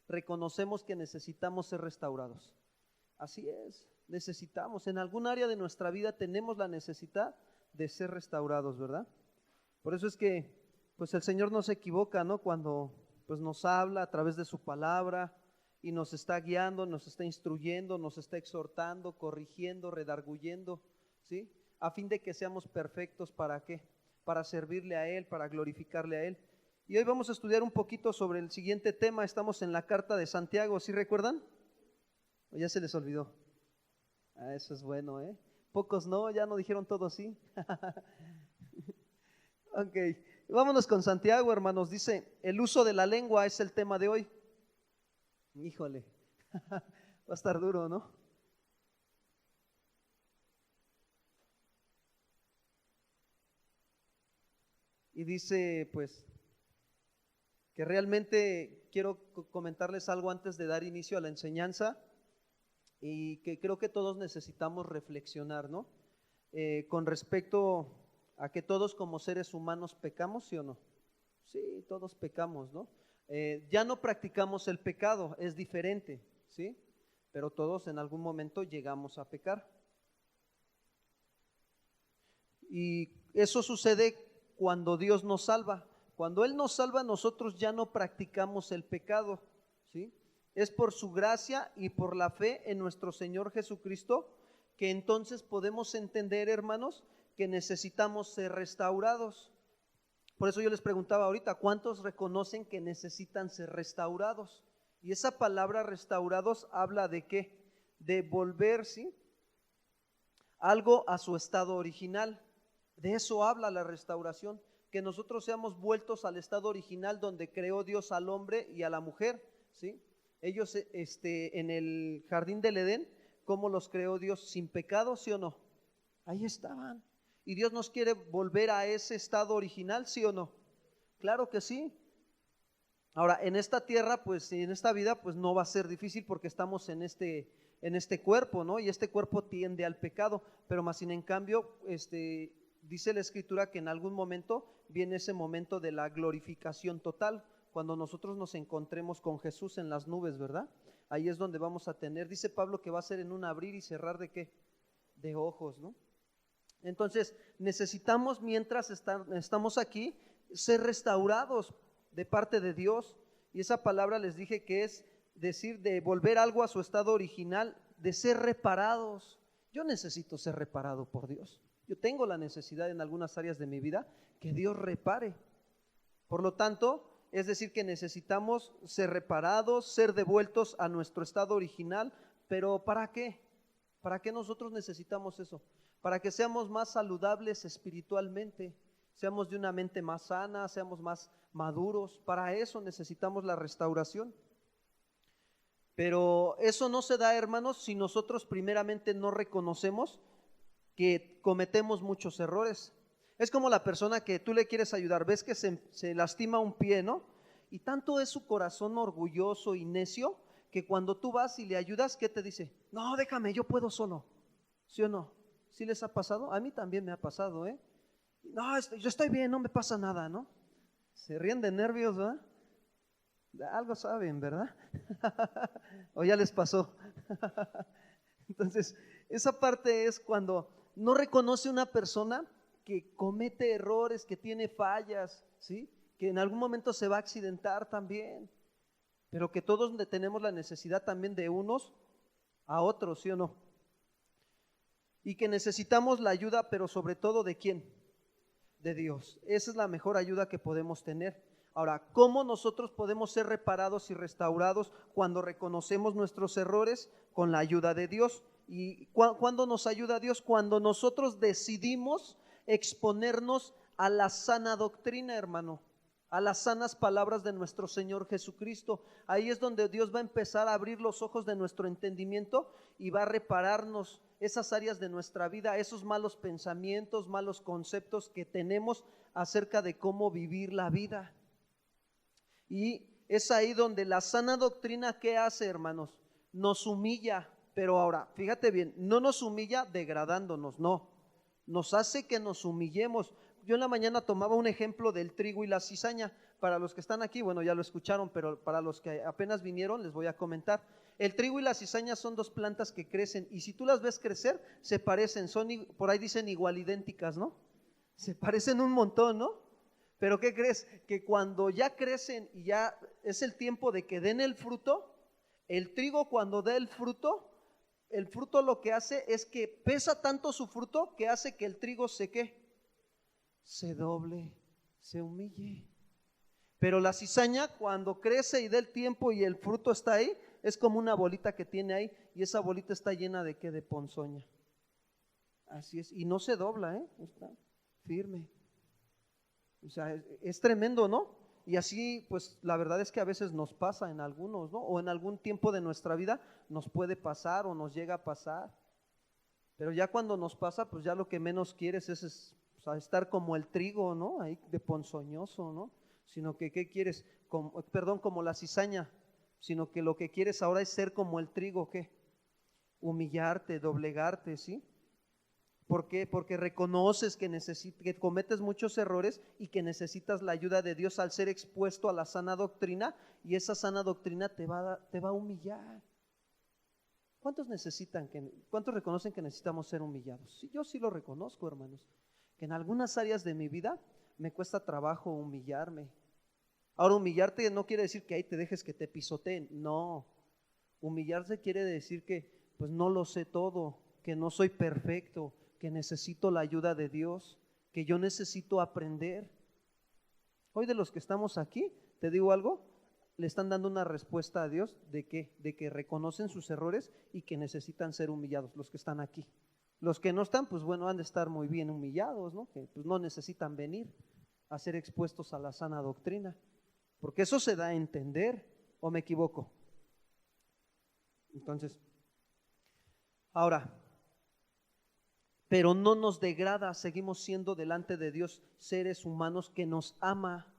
reconocemos que necesitamos ser restaurados. Así es, necesitamos, en algún área de nuestra vida tenemos la necesidad de ser restaurados, ¿verdad? Por eso es que pues el Señor no se equivoca, ¿no? Cuando pues nos habla a través de su palabra y nos está guiando, nos está instruyendo, nos está exhortando, corrigiendo, redarguyendo, ¿sí? A fin de que seamos perfectos, ¿para qué? Para servirle a Él, para glorificarle a Él. Y hoy vamos a estudiar un poquito sobre el siguiente tema. Estamos en la carta de Santiago, ¿sí recuerdan? ¿O ya se les olvidó? Eso es bueno, ¿eh? Pocos no, ya no dijeron todo sí. Ok, vámonos con Santiago, hermanos. Dice, el uso de la lengua es el tema de hoy. Híjole, va a estar duro, ¿no? Y dice, pues, que realmente quiero comentarles algo antes de dar inicio a la enseñanza y que creo que todos necesitamos reflexionar, ¿no? Con respecto a que todos como seres humanos pecamos, ¿sí o no? Sí, todos pecamos, ¿no? Ya no practicamos el pecado, es diferente, ¿sí? Pero todos en algún momento llegamos a pecar. Y eso sucede cuando Dios nos salva. Cuando Él nos salva, nosotros ya no practicamos el pecado, ¿sí? Es por su gracia y por la fe en nuestro Señor Jesucristo que entonces podemos entender, hermanos, que necesitamos ser restaurados. Por eso yo les preguntaba ahorita, ¿cuántos reconocen que necesitan ser restaurados? Y esa palabra restaurados habla de ¿qué? De volver, ¿sí? Algo a su estado original. De eso habla la restauración, que nosotros seamos vueltos al estado original donde creó Dios al hombre y a la mujer, ¿sí? Ellos en el jardín del Edén, ¿cómo los creó Dios? Sin pecado, ¿sí o no? Ahí estaban. ¿Y Dios nos quiere volver a ese estado original, sí o no? Claro que sí. Ahora, en esta tierra, pues en esta vida, pues no va a ser difícil porque estamos en este cuerpo, ¿no? Y este cuerpo tiende al pecado, pero más sin en cambio, dice la Escritura que en algún momento viene ese momento de la glorificación total, cuando nosotros nos encontremos con Jesús en las nubes, ¿verdad? Ahí es donde vamos a tener, dice Pablo que va a ser en un abrir y cerrar ¿de qué? De ojos, ¿no? Entonces necesitamos mientras estamos aquí ser restaurados de parte de Dios, y esa palabra les dije que es decir de volver algo a su estado original, de ser reparados. Yo necesito ser reparado por Dios. Yo tengo la necesidad en algunas áreas de mi vida que Dios repare. Por lo tanto, es decir que necesitamos ser reparados, ser devueltos a nuestro estado original, pero ¿para qué? ¿Para qué nosotros necesitamos eso? Para que seamos más saludables espiritualmente, seamos de una mente más sana, seamos más maduros. Para eso necesitamos la restauración. Pero eso no se da, hermanos, si nosotros primeramente no reconocemos que cometemos muchos errores. Es como la persona que tú le quieres ayudar, ves que se lastima un pie, ¿no? Y tanto es su corazón orgulloso y necio que cuando tú vas y le ayudas, ¿qué te dice? No, déjame, yo puedo solo. ¿Sí o no? ¿Sí les ha pasado? A mí también me ha pasado, ¿eh? No, yo estoy bien, no me pasa nada, ¿no? Se ríen de nervios, ¿verdad? Algo saben, ¿verdad? O ya les pasó. Entonces, esa parte es cuando no reconoce una persona que comete errores, que tiene fallas, ¿sí? Que en algún momento se va a accidentar también, pero que todos tenemos la necesidad también de unos a otros, ¿sí o no? Y que necesitamos la ayuda, pero sobre todo ¿de quién? De Dios. Esa es la mejor ayuda que podemos tener. Ahora, ¿cómo nosotros podemos ser reparados y restaurados cuando reconocemos nuestros errores? Con la ayuda de Dios. ¿Y cuándo nos ayuda Dios? Cuando nosotros decidimos exponernos a la sana doctrina, hermano, a las sanas palabras de nuestro Señor Jesucristo. Ahí es donde Dios va a empezar a abrir los ojos de nuestro entendimiento y va a repararnos esas áreas de nuestra vida, esos malos pensamientos, malos conceptos que tenemos acerca de cómo vivir la vida. Y es ahí donde la sana doctrina, ¿qué hace, hermanos? Nos humilla, pero ahora, fíjate bien, no nos humilla degradándonos, no, nos hace que nos humillemos. yo en la mañana tomaba un ejemplo del trigo y la cizaña. Para los que están aquí, bueno, ya lo escucharon, pero para los que apenas vinieron les voy a comentar. El trigo y la cizaña son dos plantas que crecen y si tú las ves crecer, se parecen, por ahí dicen igual idénticas, ¿no? Se parecen un montón, ¿no? Pero ¿qué crees? Que cuando ya crecen y ya es el tiempo de que den el fruto, el trigo cuando da el fruto lo que hace es que pesa tanto su fruto que hace que el trigo se doble, se humille. Pero la cizaña cuando crece y da el tiempo y el fruto está ahí, es como una bolita que tiene ahí y esa bolita está llena de ¿qué? De ponzoña. Así es, y no se dobla, está firme. O sea, es tremendo, ¿no? Y así, pues la verdad es que a veces nos pasa en algunos, ¿no? O en algún tiempo de nuestra vida nos puede pasar o nos llega a pasar. Pero ya cuando nos pasa, pues ya lo que menos quieres es o sea, estar como el trigo, ¿no? Ahí de ponzoñoso, ¿no? Sino que, ¿qué quieres? Como la cizaña, sino que lo que quieres ahora es ser como el trigo, ¿qué? Humillarte, doblegarte, ¿sí? ¿Por qué? Porque reconoces que cometes muchos errores y que necesitas la ayuda de Dios al ser expuesto a la sana doctrina, y esa sana doctrina te va a humillar. ¿Cuántos reconocen que necesitamos ser humillados? Sí, yo sí lo reconozco, hermanos, que en algunas áreas de mi vida me cuesta trabajo humillarme. Ahora, humillarte no quiere decir que ahí te dejes que te pisoteen, no. Humillarse quiere decir que pues no lo sé todo, que no soy perfecto, que necesito la ayuda de Dios, que yo necesito aprender. Hoy de los que estamos aquí, te digo algo, le están dando una respuesta a Dios de que reconocen sus errores y que necesitan ser humillados, los que están aquí. Los que no están, pues bueno, han de estar muy bien humillados, ¿no? Que pues no necesitan venir a ser expuestos a la sana doctrina, porque eso se da a entender, ¿o me equivoco? Entonces, ahora, pero no nos degrada, seguimos siendo delante de Dios seres humanos que nos ama.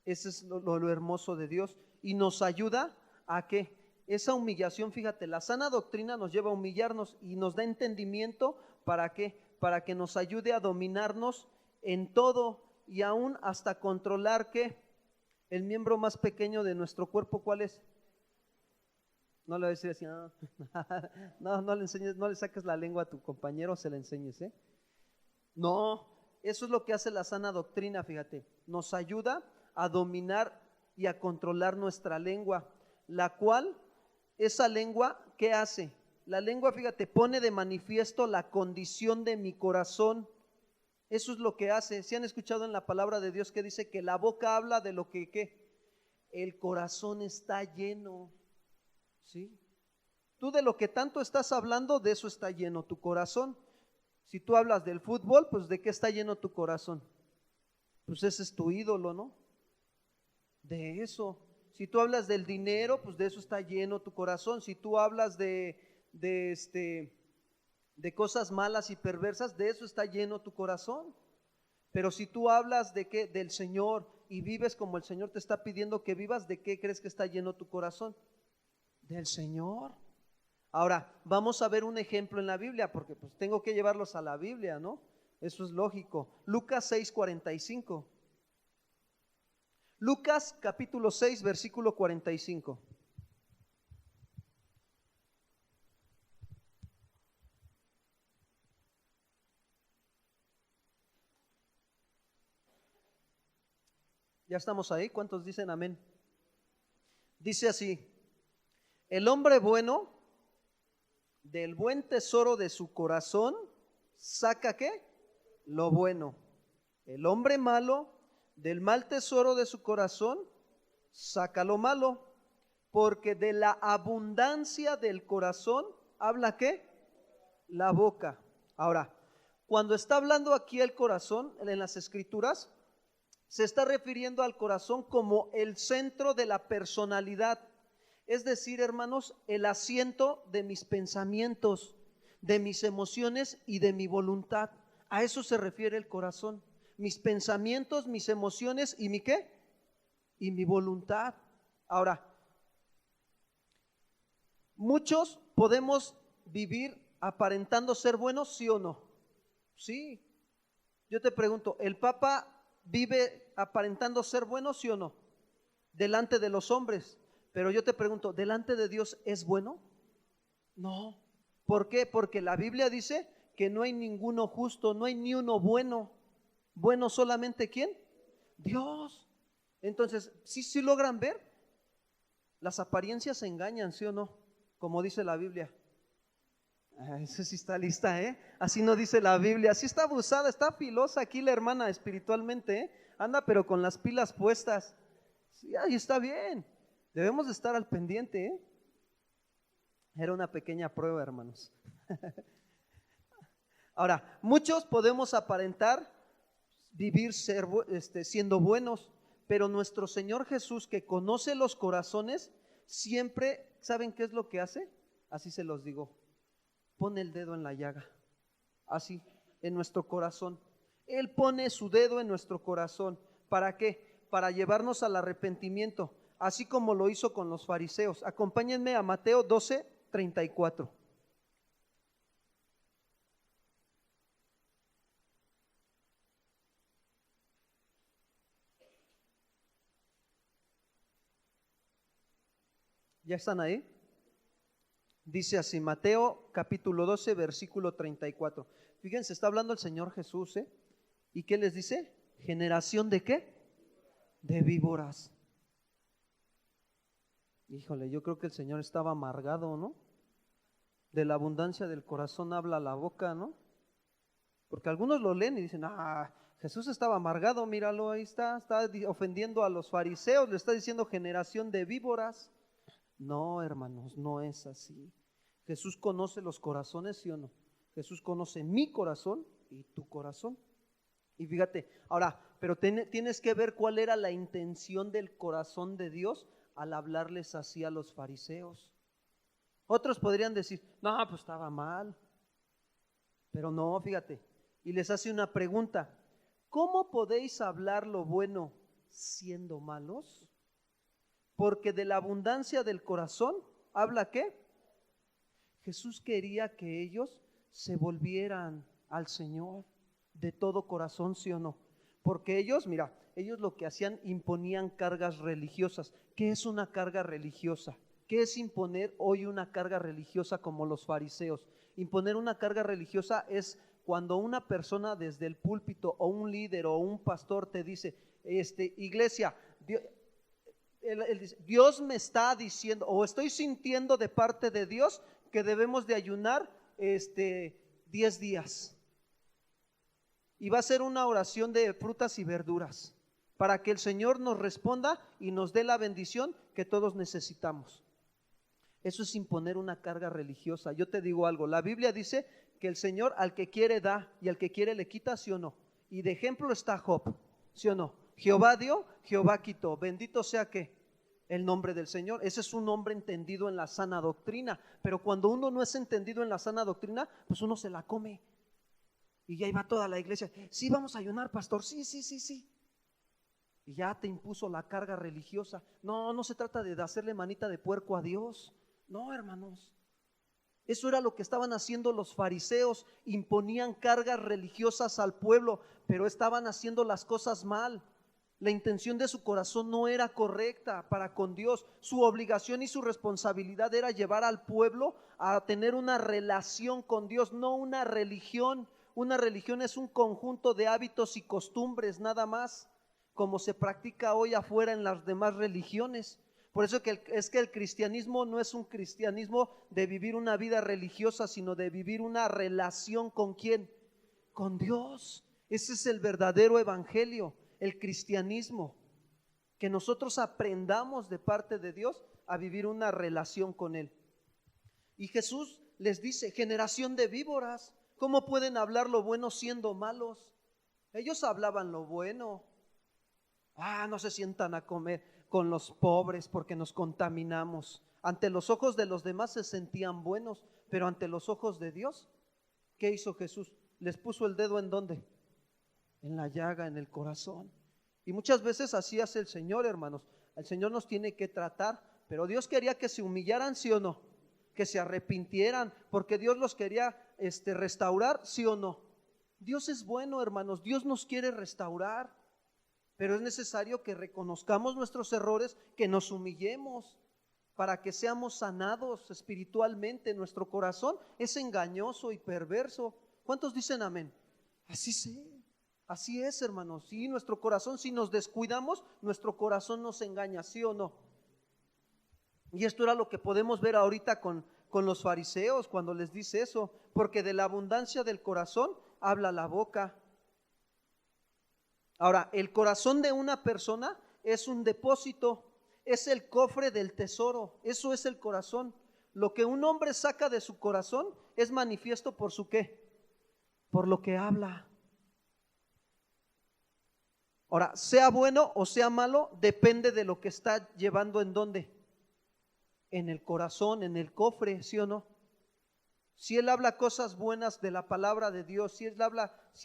Ese es lo hermoso de Dios y nos ayuda a que esa humillación, fíjate, la sana doctrina nos lleva a humillarnos y nos da entendimiento. ¿Para qué? Para que nos ayude a dominarnos en todo y aún hasta controlar ¿qué? El miembro más pequeño de nuestro cuerpo, ¿cuál es? No le voy a decir así, no le enseñes, no le saques la lengua a tu compañero, se la enseñes, No, eso es lo que hace la sana doctrina, fíjate, nos ayuda a dominar y a controlar nuestra lengua, la cual, esa lengua, ¿qué hace? La lengua, fíjate, pone de manifiesto la condición de mi corazón. Eso es lo que hace. ¿Sí han escuchado en la palabra de Dios que dice que la boca habla de lo que, ¿qué? El corazón está lleno, ¿sí? Tú de lo que tanto estás hablando, de eso está lleno tu corazón. Si tú hablas del fútbol, pues ¿de qué está lleno tu corazón? Pues ese es tu ídolo, ¿no? De eso. Si tú hablas del dinero, pues de eso está lleno tu corazón. Si tú hablas de cosas malas y perversas, de eso está lleno tu corazón. Pero si tú hablas de qué, del Señor, y vives como el Señor te está pidiendo que vivas, ¿de qué crees que está lleno tu corazón? Del Señor. Ahora, vamos a ver un ejemplo en la Biblia, porque pues tengo que llevarlos a la Biblia, ¿no? Eso es lógico. Lucas 6:45. Lucas capítulo 6, versículo 45. ¿Ya estamos ahí? ¿Cuántos dicen amén? Dice así: el hombre bueno del buen tesoro de su corazón saca ¿qué? Lo bueno. El hombre malo del mal tesoro de su corazón saca lo malo, porque de la abundancia del corazón habla ¿qué? La boca. Ahora, cuando está hablando aquí el corazón en las escrituras, se está refiriendo al corazón como el centro de la personalidad. Es decir, hermanos, el asiento de mis pensamientos, de mis emociones y de mi voluntad. A eso se refiere el corazón. Mis pensamientos, mis emociones y mi ¿qué? Y mi voluntad. Ahora, muchos podemos vivir aparentando ser buenos, ¿sí o no? Sí. Yo te pregunto, ¿el Papa vive aparentando ser bueno, sí o no? Delante de los hombres. Pero yo te pregunto, ¿delante de Dios es bueno? No. ¿Por qué? Porque la Biblia dice que no hay ninguno justo, no hay ni uno bueno. Bueno solamente ¿quién? Dios. Entonces, ¿sí logran ver? Las apariencias engañan, ¿sí o no? Como dice la Biblia. Eso sí está lista, ¿eh? Así no dice la Biblia. Así está abusada, está filosa aquí la hermana espiritualmente, ¿eh? Anda pero con las pilas puestas. Sí, ahí está bien. Debemos de estar al pendiente, ¿eh? Era una pequeña prueba, hermanos. Ahora, muchos podemos aparentar vivir siendo buenos, pero nuestro Señor Jesús, que conoce los corazones, siempre, ¿saben qué es lo que hace? Así se los digo, pone el dedo en la llaga, así, en nuestro corazón. Él pone su dedo en nuestro corazón. ¿Para qué? Para llevarnos al arrepentimiento, así como lo hizo con los fariseos. Acompáñenme a Mateo 12:34. ¿Ya están ahí? Dice así, Mateo capítulo 12, versículo 34. Fíjense, está hablando el Señor Jesús, ¿eh? ¿Y qué les dice? ¿Generación de qué? De víboras. Híjole, yo creo que el Señor estaba amargado, ¿no? De la abundancia del corazón habla la boca, ¿no? Porque algunos lo leen y dicen, Jesús estaba amargado, míralo, ahí está ofendiendo a los fariseos, le está diciendo generación de víboras. No, hermanos, no es así. Jesús conoce los corazones, ¿sí o no? Jesús conoce mi corazón y tu corazón. Y fíjate, ahora, pero tienes que ver cuál era la intención del corazón de Dios al hablarles así a los fariseos. Otros podrían decir, no, pues estaba mal. Pero no, fíjate, y les hace una pregunta, ¿cómo podéis hablar lo bueno siendo malos? Porque de la abundancia del corazón, ¿habla qué? Jesús quería que ellos se volvieran al Señor de todo corazón, ¿sí o no? Porque ellos, mira, ellos lo que hacían, imponían cargas religiosas. ¿Qué es una carga religiosa? ¿Qué es imponer hoy una carga religiosa como los fariseos? Imponer una carga religiosa es cuando una persona desde el púlpito o un líder o un pastor te dice, iglesia, él dice, Dios me está diciendo o estoy sintiendo de parte de Dios que debemos de ayunar 10 días. Y va a ser una oración de frutas y verduras para que el Señor nos responda y nos dé la bendición que todos necesitamos. Eso es imponer una carga religiosa. Yo te digo algo, la Biblia dice que el Señor al que quiere da y al que quiere le quita, ¿sí o no? Y de ejemplo está Job, ¿sí o no? Jehová dio, Jehová quitó. Bendito sea ¿qué? El nombre del Señor. Ese es un hombre entendido en la sana doctrina. Pero cuando uno no es entendido en la sana doctrina, pues uno se la come. Y ya iba toda la iglesia, sí, vamos a ayunar, pastor, sí. Y ya te impuso la carga religiosa. No se trata de hacerle manita de puerco a Dios. No, hermanos. Eso era lo que estaban haciendo los fariseos. Imponían cargas religiosas al pueblo, pero estaban haciendo las cosas mal. La intención de su corazón no era correcta para con Dios. Su obligación y su responsabilidad era llevar al pueblo a tener una relación con Dios, no una religión. Una religión es un conjunto de hábitos y costumbres nada más, como se practica hoy afuera en las demás religiones. Por eso es que el cristianismo no es un cristianismo de vivir una vida religiosa, sino de vivir una relación ¿con quién? Con Dios. Ese es el verdadero evangelio, el cristianismo, que nosotros aprendamos de parte de Dios a vivir una relación con Él. Y Jesús les dice, generación de víboras, ¿cómo pueden hablar lo bueno siendo malos? Ellos hablaban lo bueno. No se sientan a comer con los pobres porque nos contaminamos. Ante los ojos de los demás se sentían buenos, pero ante los ojos de Dios, ¿qué hizo Jesús? Les puso el dedo ¿en dónde? En la llaga, en el corazón. Y muchas veces así hace el Señor, hermanos. El Señor nos tiene que tratar, pero Dios quería que se humillaran, ¿sí o no? Que se arrepintieran, porque Dios los quería restaurar, ¿sí o no? Dios es bueno, hermanos, Dios nos quiere restaurar, pero es necesario que reconozcamos nuestros errores, que nos humillemos para que seamos sanados espiritualmente. Nuestro corazón es engañoso y perverso. ¿Cuántos dicen amén? Así es, hermanos. Sí, nuestro corazón, si nos descuidamos, nuestro corazón nos engaña, ¿sí o no? Y esto era lo que podemos ver ahorita con los fariseos cuando les dice eso, porque de la abundancia del corazón habla la boca. Ahora, el corazón de una persona es un depósito, es el cofre del tesoro, eso es el corazón. Lo que un hombre saca de su corazón es manifiesto por su ¿qué? Por lo que habla. Ahora, sea bueno o sea malo, depende de lo que está llevando en dónde. En el corazón, en el cofre, ¿sí o no? Si él habla cosas buenas de la palabra de Dios, si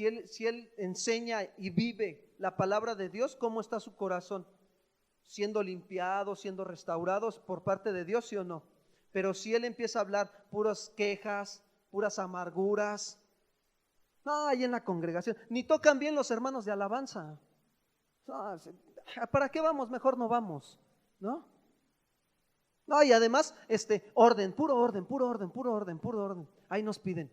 él enseña y vive la palabra de Dios, ¿cómo está su corazón? Siendo limpiado, siendo restaurados por parte de Dios, ¿sí o no? Pero si él empieza a hablar puras quejas, puras amarguras, no, ahí en la congregación, ni tocan bien los hermanos de alabanza. ¿Para qué vamos? Mejor no vamos, ¿no? No, y además, orden, puro orden, puro orden, puro orden, puro orden. Ahí nos piden.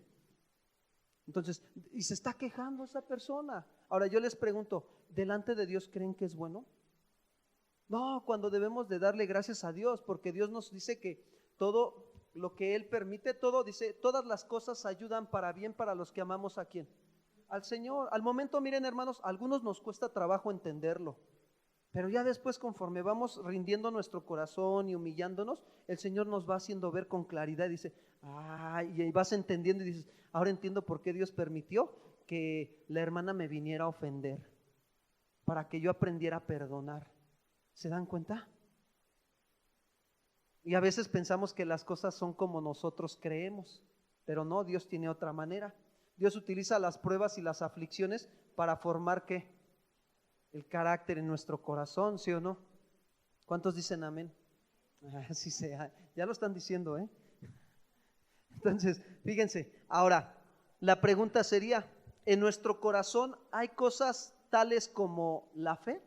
Entonces, y se está quejando esa persona. Ahora yo les pregunto, ¿delante de Dios creen que es bueno? No, cuando debemos de darle gracias a Dios, porque Dios nos dice que todo lo que Él permite, todo, dice, todas las cosas ayudan para bien para los que amamos ¿a quién? Al Señor. Al momento, miren hermanos, a algunos nos cuesta trabajo entenderlo. Pero ya después, conforme vamos rindiendo nuestro corazón y humillándonos, el Señor nos va haciendo ver con claridad. Dice, y vas entendiendo y dices, ahora entiendo por qué Dios permitió que la hermana me viniera a ofender, para que yo aprendiera a perdonar. ¿Se dan cuenta? Y a veces pensamos que las cosas son como nosotros creemos, pero no, Dios tiene otra manera. Dios utiliza las pruebas y las aflicciones para formar ¿qué? El carácter en nuestro corazón, ¿sí o no? ¿Cuántos dicen amén? Así sea, ya lo están diciendo, ¿eh? Entonces, fíjense, ahora, la pregunta sería, ¿en nuestro corazón hay cosas tales como la fe?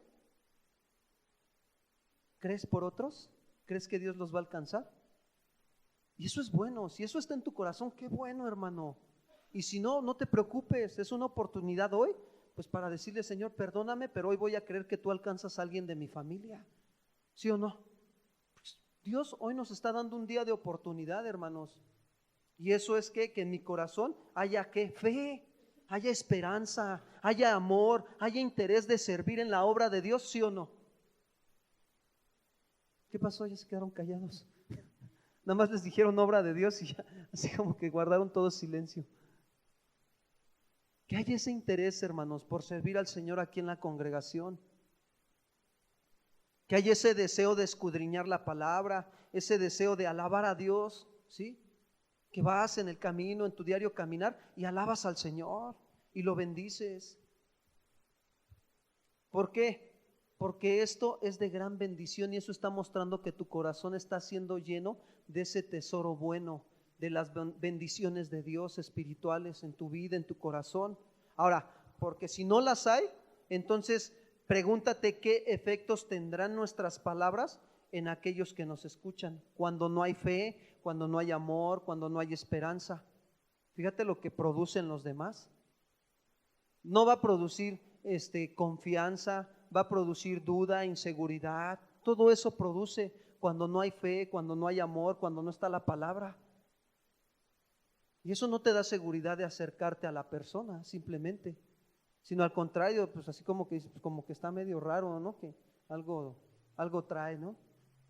¿Crees por otros? ¿Crees que Dios los va a alcanzar? Y eso es bueno, si eso está en tu corazón, qué bueno, hermano. Y si no, no te preocupes, es una oportunidad hoy pues para decirle, Señor, perdóname, pero hoy voy a creer que tú alcanzas a alguien de mi familia, ¿sí o no? Pues Dios hoy nos está dando un día de oportunidad, hermanos, y eso es que en mi corazón haya ¿qué? Fe, haya esperanza, haya amor, haya interés de servir en la obra de Dios, ¿sí o no? ¿Qué pasó? Ya se quedaron callados. Nada más les dijeron obra de Dios y ya, así como que guardaron todo silencio. Que haya ese interés, hermanos, por servir al Señor aquí en la congregación. Que haya ese deseo de escudriñar la palabra, ese deseo de alabar a Dios, ¿sí? Que vas en el camino, en tu diario caminar y alabas al Señor y lo bendices. ¿Por qué? Porque esto es de gran bendición y eso está mostrando que tu corazón está siendo lleno de ese tesoro bueno, de las bendiciones de Dios espirituales en tu vida, en tu corazón. Ahora, porque si no las hay, entonces pregúntate qué efectos tendrán nuestras palabras en aquellos que nos escuchan, cuando no hay fe, cuando no hay amor, cuando no hay esperanza. Fíjate lo que producen los demás. No va a producir confianza, va a producir duda, inseguridad. Todo eso produce cuando no hay fe, cuando no hay amor, cuando no está la palabra. Y eso no te da seguridad de acercarte a la persona, simplemente, sino al contrario, pues así como que está medio raro, ¿no? Que algo trae, ¿no?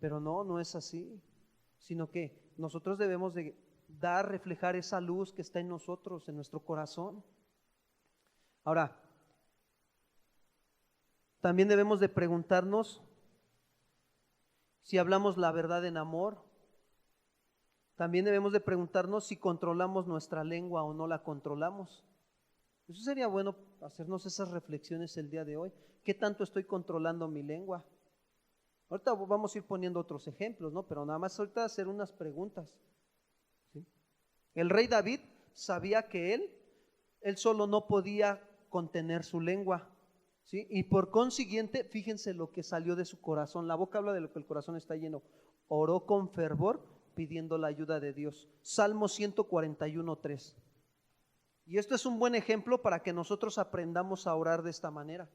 Pero no es así, sino que nosotros debemos de reflejar esa luz que está en nosotros, en nuestro corazón. Ahora, también debemos de preguntarnos si hablamos la verdad en amor. También debemos de preguntarnos si controlamos nuestra lengua o no la controlamos. Eso sería bueno hacernos esas reflexiones el día de hoy. ¿Qué tanto estoy controlando mi lengua? Ahorita vamos a ir poniendo otros ejemplos, ¿no? Pero nada más ahorita hacer unas preguntas, ¿sí? El rey David sabía que él Él solo no podía contener su lengua, ¿sí? Y por consiguiente, fíjense lo que salió de su corazón. La boca habla de lo que el corazón está lleno. Oró con fervor pidiendo la ayuda de Dios. Salmo 141:3. Y esto es un buen ejemplo para que nosotros aprendamos a orar de esta manera.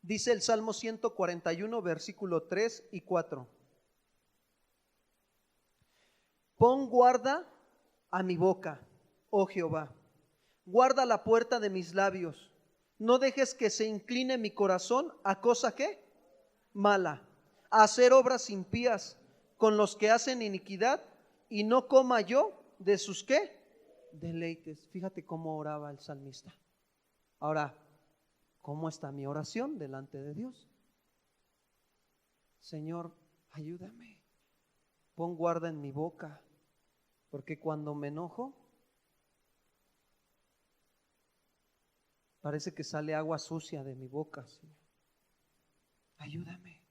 Dice el Salmo 141, versículo 3 y 4. Pon guarda a mi boca, oh Jehová, guarda la puerta de mis labios. No dejes que se incline mi corazón a cosa ¿qué? Mala, a hacer obras impías con los que hacen iniquidad, y no coma yo de sus ¿qué? Deleites. Fíjate cómo oraba el salmista. Ahora, ¿cómo está mi oración delante de Dios? Señor, ayúdame. Pon guarda en mi boca, porque cuando me enojo, parece que sale agua sucia de mi boca, Señor. Ayúdame.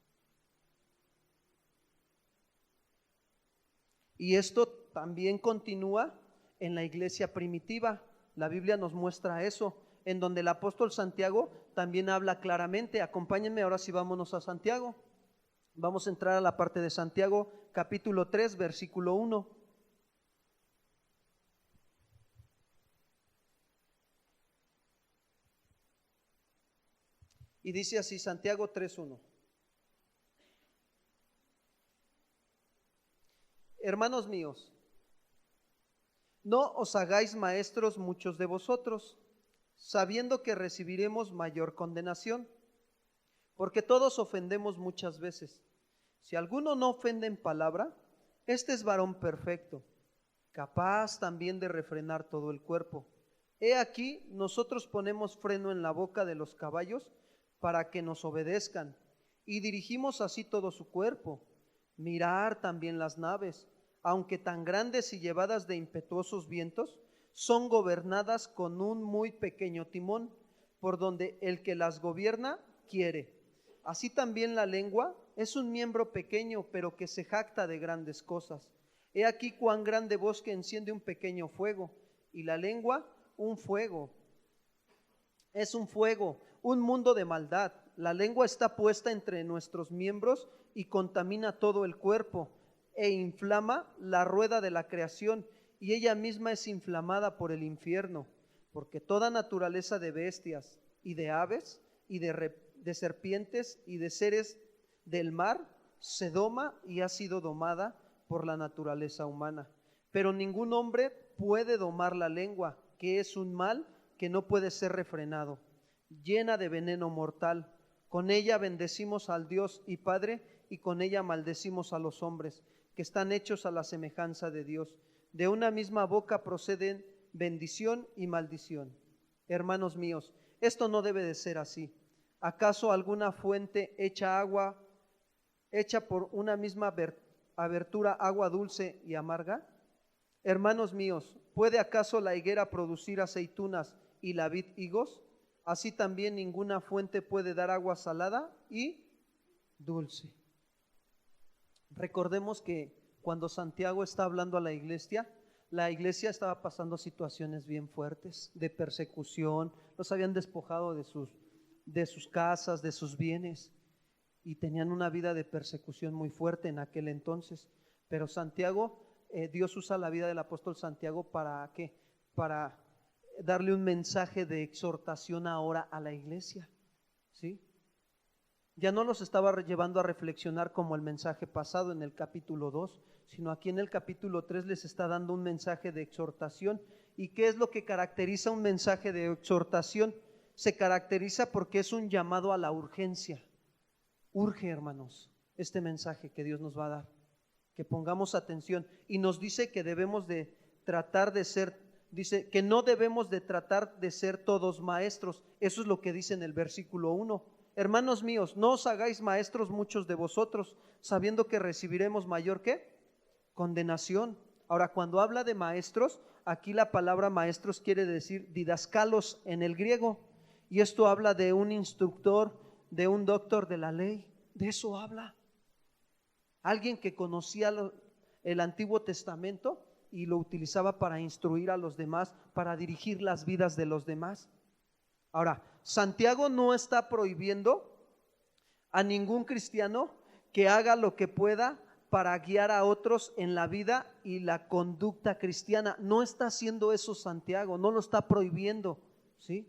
Y esto también continúa en la iglesia primitiva. La Biblia nos muestra eso, en donde el apóstol Santiago también habla claramente. Acompáñenme ahora, si vámonos a Santiago. Vamos a entrar a la parte de Santiago, capítulo 3, versículo 1. Y dice así, Santiago 3:1. Hermanos míos, no os hagáis maestros muchos de vosotros, sabiendo que recibiremos mayor condenación, porque todos ofendemos muchas veces. Si alguno no ofende en palabra, este es varón perfecto, capaz también de refrenar todo el cuerpo. He aquí, nosotros ponemos freno en la boca de los caballos para que nos obedezcan, y dirigimos así todo su cuerpo. Mirar también las naves, aunque tan grandes y llevadas de impetuosos vientos, son gobernadas con un muy pequeño timón, por donde el que las gobierna quiere. Así también la lengua es un miembro pequeño, pero que se jacta de grandes cosas. He aquí cuán grande bosque enciende un pequeño fuego, y la lengua un fuego. Es un fuego, un mundo de maldad. La lengua está puesta entre nuestros miembros y contamina todo el cuerpo e inflama la rueda de la creación, y ella misma es inflamada por el infierno, porque toda naturaleza de bestias y de aves y de serpientes y de seres del mar se doma y ha sido domada por la naturaleza humana. Pero ningún hombre puede domar la lengua, que es un mal que no puede ser refrenado, llena de veneno mortal. Con ella bendecimos al Dios y Padre, y con ella maldecimos a los hombres, que están hechos a la semejanza de Dios. De una misma boca proceden bendición y maldición. Hermanos míos, esto no debe de ser así. ¿Acaso alguna fuente echa por una misma abertura agua dulce y amarga? Hermanos míos, ¿puede acaso la higuera producir aceitunas y la vid higos? Así también ninguna fuente puede dar agua salada y dulce. Recordemos que cuando Santiago está hablando a la iglesia estaba pasando situaciones bien fuertes de persecución. Los habían despojado de sus casas, de sus bienes, y tenían una vida de persecución muy fuerte en aquel entonces. Pero Santiago, Dios usa la vida del apóstol Santiago ¿para qué? Para darle un mensaje de exhortación ahora a la iglesia, ¿sí? Ya no los estaba llevando a reflexionar como el mensaje pasado en el capítulo 2, sino aquí en el capítulo 3 les está dando un mensaje de exhortación. ¿Y qué es lo que caracteriza un mensaje de exhortación? Se caracteriza porque es un llamado a la urgencia. Urge, hermanos, este mensaje que Dios nos va a dar, que pongamos atención. Y nos dice que debemos de tratar de ser, dice que no debemos de tratar de ser todos maestros. Eso es lo que dice en el versículo 1. Hermanos míos, no os hagáis maestros muchos de vosotros, sabiendo que recibiremos mayor ¿qué? Condenación. Ahora, cuando habla de maestros, aquí la palabra maestros quiere decir didascalos en el griego, y esto habla de un instructor, de un doctor de la ley. De eso habla. alguien que conocía el Antiguo Testamento y lo utilizaba para instruir a los demás, para dirigir las vidas de los demás. Ahora, Santiago no está prohibiendo a ningún cristiano que haga lo que pueda para guiar a otros en la vida y la conducta cristiana. No está haciendo eso Santiago, no lo está prohibiendo, ¿sí?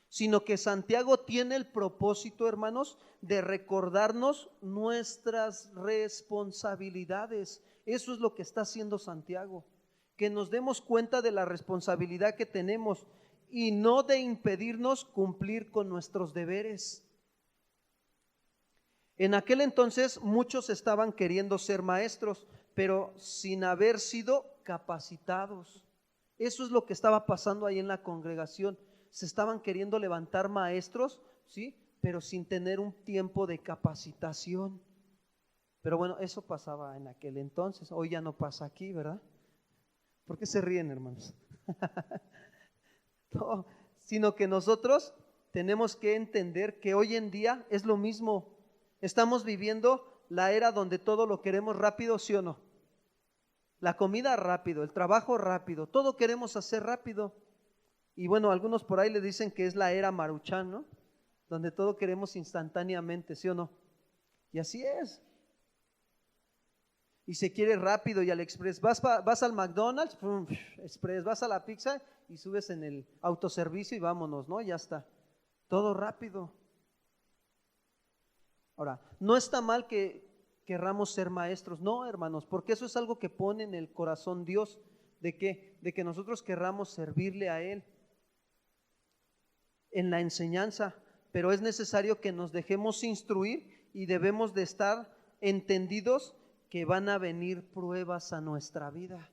Sino que Santiago tiene el propósito, hermanos, de recordarnos nuestras responsabilidades. Eso es lo que está haciendo Santiago, que nos demos cuenta de la responsabilidad que tenemos y no de impedirnos cumplir con nuestros deberes. En aquel entonces muchos estaban queriendo ser maestros, pero sin haber sido capacitados. Eso es lo que estaba pasando ahí en la congregación. Se estaban queriendo levantar maestros, ¿sí? Pero sin tener un tiempo de capacitación. Pero bueno, eso pasaba en aquel entonces. Hoy ya no pasa aquí, ¿verdad? ¿Por qué se ríen, hermanos? No, sino que nosotros tenemos que entender que hoy en día es lo mismo. Estamos viviendo la era donde todo lo queremos rápido, ¿sí o no? La comida rápido, el trabajo rápido, todo queremos hacer rápido. Y bueno, algunos por ahí le dicen que es la era Maruchan, ¿no? Donde todo queremos instantáneamente, ¿sí o no? Y así es. Y se quiere rápido y al express. Vas al McDonald's, ¡pum! Express, vas a la pizza y subes en el autoservicio y vámonos, ¿no? Ya está. Todo rápido. Ahora, no está mal que querramos ser maestros, no, hermanos, porque eso es algo que pone en el corazón Dios, ¿de qué? De que nosotros querramos servirle a Él en la enseñanza, pero es necesario que nos dejemos instruir y debemos de estar entendidos que van a venir pruebas a nuestra vida.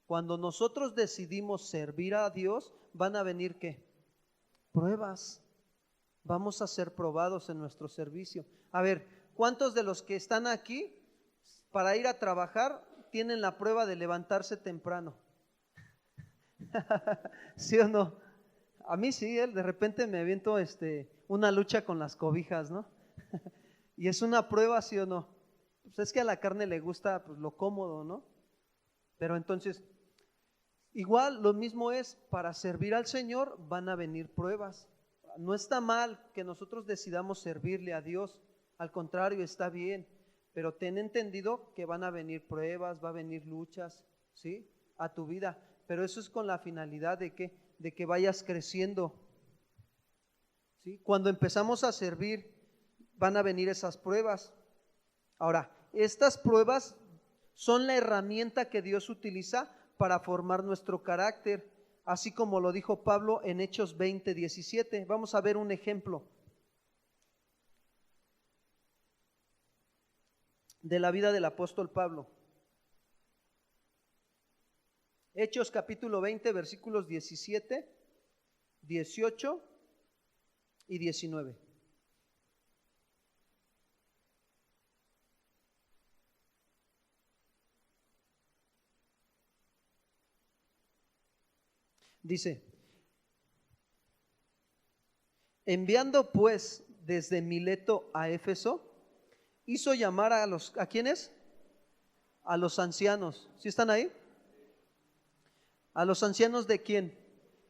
Cuando nosotros decidimos servir a Dios, van a venir ¿qué? Pruebas. Vamos a ser probados en nuestro servicio. A ver, ¿cuántos de los que están aquí para ir a trabajar tienen la prueba de levantarse temprano? ¿Sí o no? A mí sí, de repente me aviento una lucha con las cobijas, ¿no? Y es una prueba, ¿sí o no? Pues es que a la carne le gusta pues, lo cómodo, ¿no? Pero entonces, igual lo mismo es, para servir al Señor van a venir pruebas. No está mal que nosotros decidamos servirle a Dios, al contrario, está bien, pero ten entendido que van a venir pruebas, va a venir luchas, ¿sí? A tu vida, pero eso es con la finalidad de que vayas creciendo, ¿sí? Cuando empezamos a servir, van a venir esas pruebas. Ahora, estas pruebas son la herramienta que Dios utiliza para formar nuestro carácter, así como lo dijo Pablo en Hechos 20:17. Vamos a ver un ejemplo de la vida del apóstol Pablo. Hechos capítulo 20, versículos 17, 18 y 19. Dice: enviando pues desde Mileto a Éfeso, hizo llamar ¿a quiénes? A los ancianos. ¿Sí están ahí? ¿A los ancianos de quién?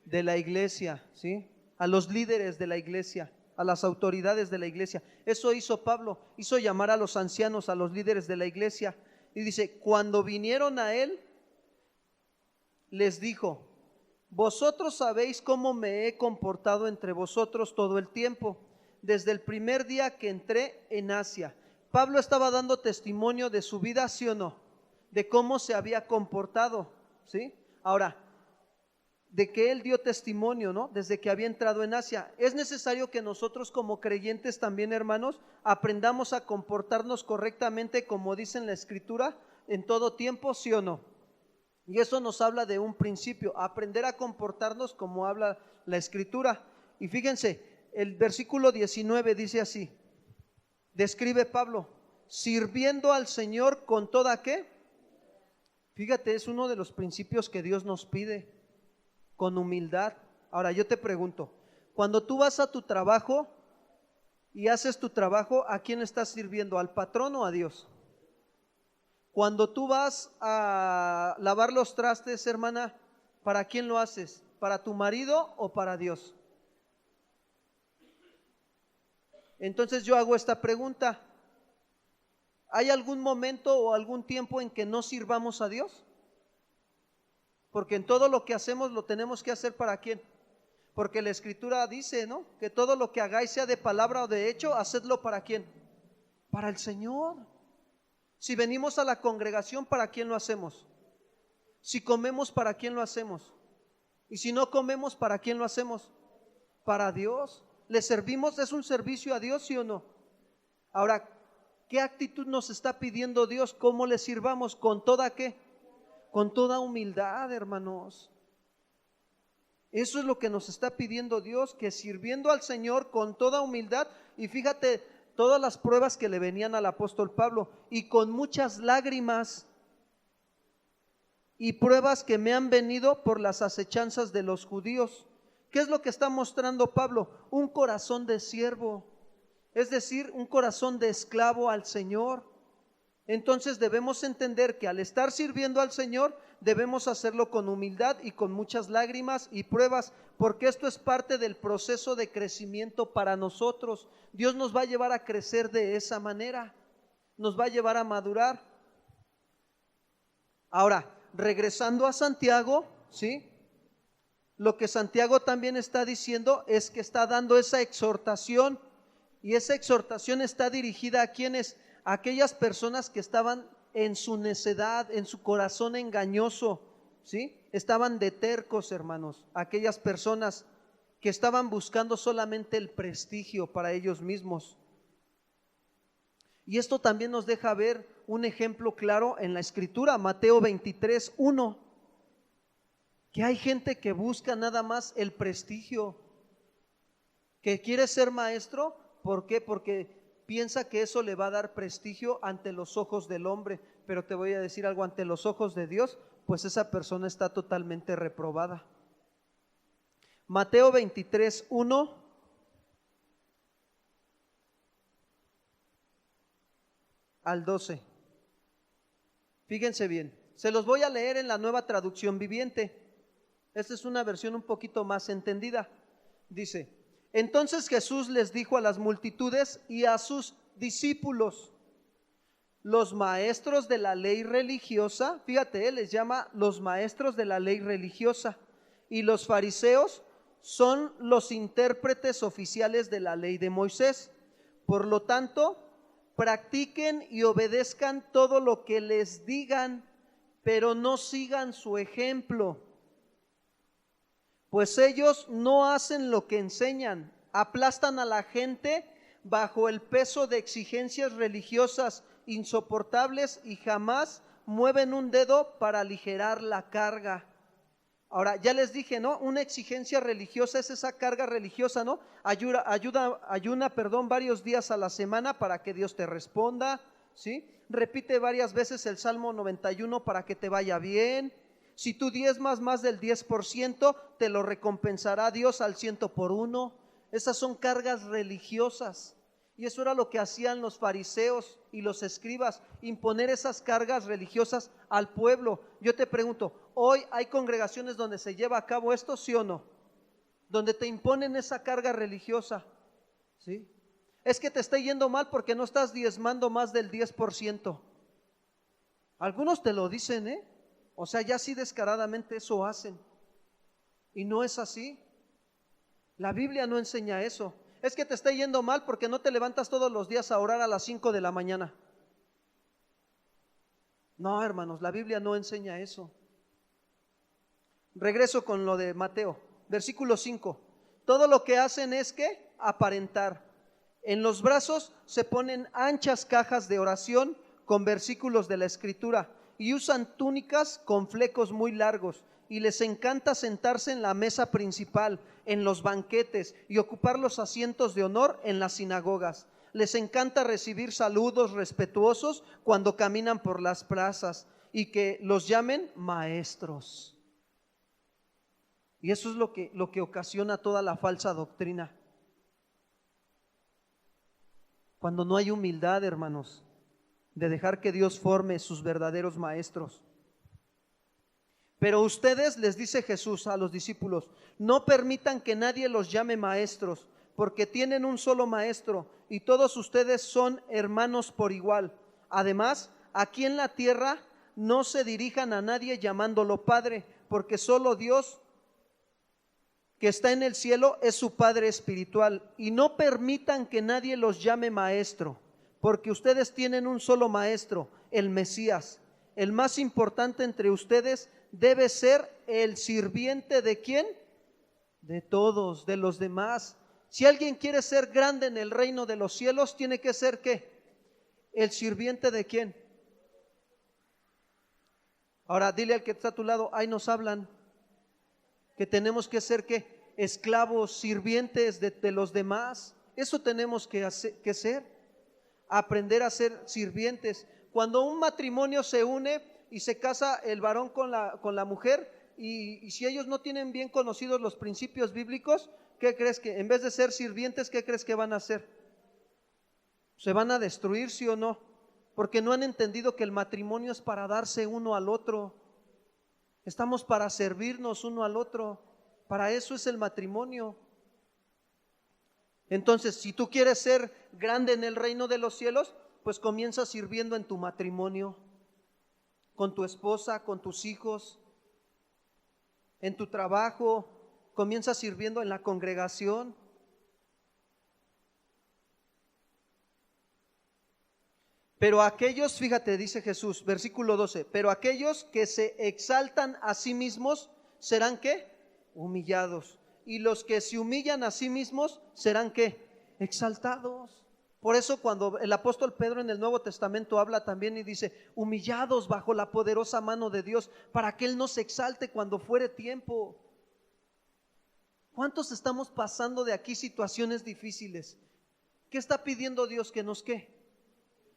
De la iglesia, ¿sí? A los líderes de la iglesia, a las autoridades de la iglesia. Eso hizo Pablo, hizo llamar a los ancianos, a los líderes de la iglesia. Y dice, cuando vinieron a él, les dijo: vosotros sabéis cómo me he comportado entre vosotros todo el tiempo, desde el primer día que entré en Asia. Pablo estaba dando testimonio de su vida, ¿sí o no? De cómo se había comportado, ¿sí? Ahora, de que él dio testimonio, ¿no? Desde que había entrado en Asia. Es necesario que nosotros como creyentes también, hermanos, aprendamos a comportarnos correctamente, como dice en la Escritura, en todo tiempo, ¿sí o no? Y eso nos habla de un principio, aprender a comportarnos como habla la Escritura. Y fíjense, el versículo 19 dice así, describe Pablo, sirviendo al Señor con toda ¿qué? Fíjate, es uno de los principios que Dios nos pide, con humildad. Ahora yo te pregunto, cuando tú vas a tu trabajo y haces tu trabajo, ¿a quién estás sirviendo? ¿Al patrón o a Dios? Cuando tú vas a lavar los trastes, hermana, ¿para quién lo haces? ¿Para tu marido o para Dios? Entonces yo hago esta pregunta: ¿hay algún momento o algún tiempo en que no sirvamos a Dios? Porque en todo lo que hacemos lo tenemos que hacer ¿para quién? Porque la Escritura dice, ¿no?, que todo lo que hagáis, sea de palabra o de hecho, hacedlo ¿para quién? Para el Señor. Si venimos a la congregación, ¿para quién lo hacemos? Si comemos, ¿para quién lo hacemos? Y si no comemos, ¿para quién lo hacemos? Para Dios. ¿Le servimos? ¿Es un servicio a Dios, sí o no? Ahora, ¿qué actitud nos está pidiendo Dios? ¿Cómo le sirvamos? ¿Con toda qué? Con toda humildad, hermanos. Eso es lo que nos está pidiendo Dios, que sirviendo al Señor con toda humildad. Y fíjate todas las pruebas que le venían al apóstol Pablo, y con muchas lágrimas y pruebas que me han venido por las acechanzas de los judíos. ¿Qué es lo que está mostrando Pablo? Un corazón de siervo, es decir, un corazón de esclavo al Señor. Entonces debemos entender que al estar sirviendo al Señor debemos hacerlo con humildad y con muchas lágrimas y pruebas, porque esto es parte del proceso de crecimiento para nosotros. Dios nos va a llevar a crecer de esa manera, nos va a llevar a madurar. Ahora, regresando a Santiago, ¿sí?, lo que Santiago también está diciendo es que está dando esa exhortación, y esa exhortación está dirigida a quienes, a aquellas personas que estaban en su necedad, en su corazón engañoso, ¿sí? Estaban de tercos, hermanos, aquellas personas que estaban buscando solamente el prestigio para ellos mismos. Y esto también nos deja ver un ejemplo claro en la Escritura, Mateo 23:1, que hay gente que busca nada más el prestigio, que quiere ser maestro. ¿Por qué? Porque piensa que eso le va a dar prestigio ante los ojos del hombre. Pero te voy a decir algo: ante los ojos de Dios, pues esa persona está totalmente reprobada. Mateo 23:1 al 12. Fíjense bien, se los voy a leer en la Nueva Traducción Viviente. Esta es una versión un poquito más entendida. Dice: entonces Jesús les dijo a las multitudes y a sus discípulos: los maestros de la ley religiosa, fíjate, él les llama los maestros de la ley religiosa, y los fariseos son los intérpretes oficiales de la ley de Moisés. Por lo tanto, practiquen y obedezcan todo lo que les digan, pero no sigan su ejemplo, pues ellos no hacen lo que enseñan, aplastan a la gente bajo el peso de exigencias religiosas insoportables y jamás mueven un dedo para aligerar la carga. Ahora, ya les dije, ¿no? Una exigencia religiosa es esa carga religiosa, ¿no? Ayuna, varios días a la semana para que Dios te responda, ¿sí? Repite varias veces el Salmo 91 para que te vaya bien. Si tú diezmas más del 10%, te lo recompensará Dios al 100 por 1. Esas son cargas religiosas. Y eso era lo que hacían los fariseos y los escribas, imponer esas cargas religiosas al pueblo. Yo te pregunto, ¿hoy hay congregaciones donde se lleva a cabo esto, sí o no? Donde te imponen esa carga religiosa, ¿sí? Es que te está yendo mal porque no estás diezmando más del 10%. Algunos te lo dicen, o sea, ya así descaradamente eso hacen. Y no es así. La Biblia no enseña eso. Es que te está yendo mal porque no te levantas todos los días a orar a las 5 de la mañana. No, hermanos, la Biblia no enseña eso. Regreso con lo de Mateo, versículo 5. Todo lo que hacen es que aparentar. En los brazos se ponen anchas cajas de oración con versículos de la Escritura y usan túnicas con flecos muy largos. Y les encanta sentarse en la mesa principal, en los banquetes y ocupar los asientos de honor en las sinagogas. Les encanta recibir saludos respetuosos cuando caminan por las plazas y que los llamen maestros. Y eso es lo que ocasiona toda la falsa doctrina. Cuando no hay humildad, hermanos, de dejar que Dios forme sus verdaderos maestros. Pero ustedes, les dice Jesús a los discípulos, no permitan que nadie los llame maestros, porque tienen un solo maestro y todos ustedes son hermanos por igual. Además, aquí en la tierra no se dirijan a nadie llamándolo Padre, porque solo Dios que está en el cielo es su Padre espiritual. Y no permitan que nadie los llame maestro, porque ustedes tienen un solo maestro, el Mesías. El más importante entre ustedes debe ser el sirviente ¿de quién? De todos, de los demás. Si alguien quiere ser grande en el reino de los cielos, tiene que ser ¿qué? El sirviente ¿de quién? Ahora dile al que está a tu lado, ahí nos hablan que tenemos que ser ¿qué? Esclavos, sirvientes de los demás. Eso tenemos que ser, aprender a ser sirvientes. Cuando un matrimonio se une y se casa el varón con la mujer, y si ellos no tienen bien conocidos los principios bíblicos, ¿qué crees que en vez de ser sirvientes, qué crees que van a hacer? ¿Se van a destruir, sí o no? Porque no han entendido que el matrimonio es para darse uno al otro. Estamos para servirnos uno al otro. Para eso es el matrimonio. Entonces, si tú quieres ser grande en el reino de los cielos, pues comienza sirviendo en tu matrimonio, con tu esposa, con tus hijos, en tu trabajo, comienza sirviendo en la congregación. Pero aquellos, fíjate, dice Jesús, versículo 12, pero aquellos que se exaltan a sí mismos serán ¿qué? Humillados. Y los que se humillan a sí mismos serán ¿qué? Exaltados. Por eso cuando el apóstol Pedro en el Nuevo Testamento habla también y dice, humillados bajo la poderosa mano de Dios, para que Él no se exalte cuando fuere tiempo. ¿Cuántos estamos pasando de aquí situaciones difíciles? ¿Qué está pidiendo Dios? Que nos ¿qué?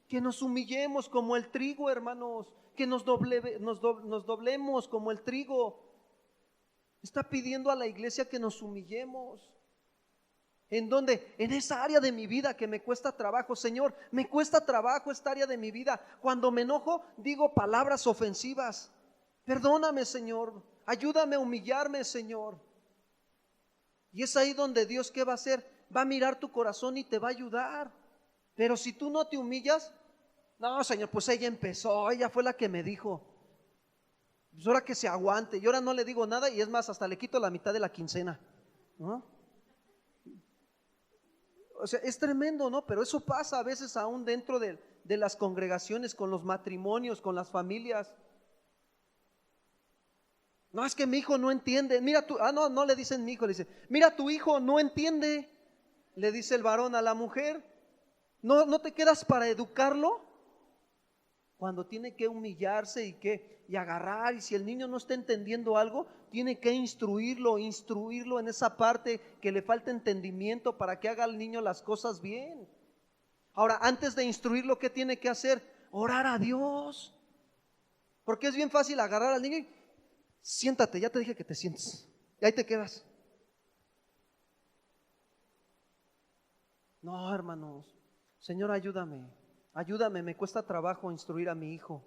Que nos humillemos como el trigo, hermanos, que nos doblemos como el trigo. Está pidiendo a la iglesia que nos humillemos. ¿En dónde? En esa área de mi vida que me cuesta trabajo. Señor, me cuesta trabajo esta área de mi vida. Cuando me enojo, digo palabras ofensivas. Perdóname, Señor. Ayúdame a humillarme, Señor. Y es ahí donde Dios, ¿qué va a hacer? Va a mirar tu corazón y te va a ayudar. Pero si tú no te humillas, no, Señor, pues ella empezó, ella fue la que me dijo. Pues ahora que se aguante. Y ahora no le digo nada y es más, hasta le quito la mitad de la quincena, ¿no? O sea, es tremendo, ¿no? Pero eso pasa a veces aún dentro de las congregaciones, con los matrimonios, con las familias. No, es que mi hijo no entiende. Mira tú, no le dicen mi hijo, le dice, mira tu hijo no entiende. Le dice el varón a la mujer, ¿no te quedas para educarlo? Cuando tiene que humillarse y agarrar, y si el niño no está entendiendo algo, tiene que instruirlo en esa parte que le falta entendimiento para que haga el niño las cosas bien. Ahora, antes de instruirlo, ¿qué tiene que hacer? Orar a Dios. Porque es bien fácil agarrar al niño y siéntate, ya te dije que te sientes, y ahí te quedas. No, hermanos, Señor, ayúdame, me cuesta trabajo instruir a mi hijo.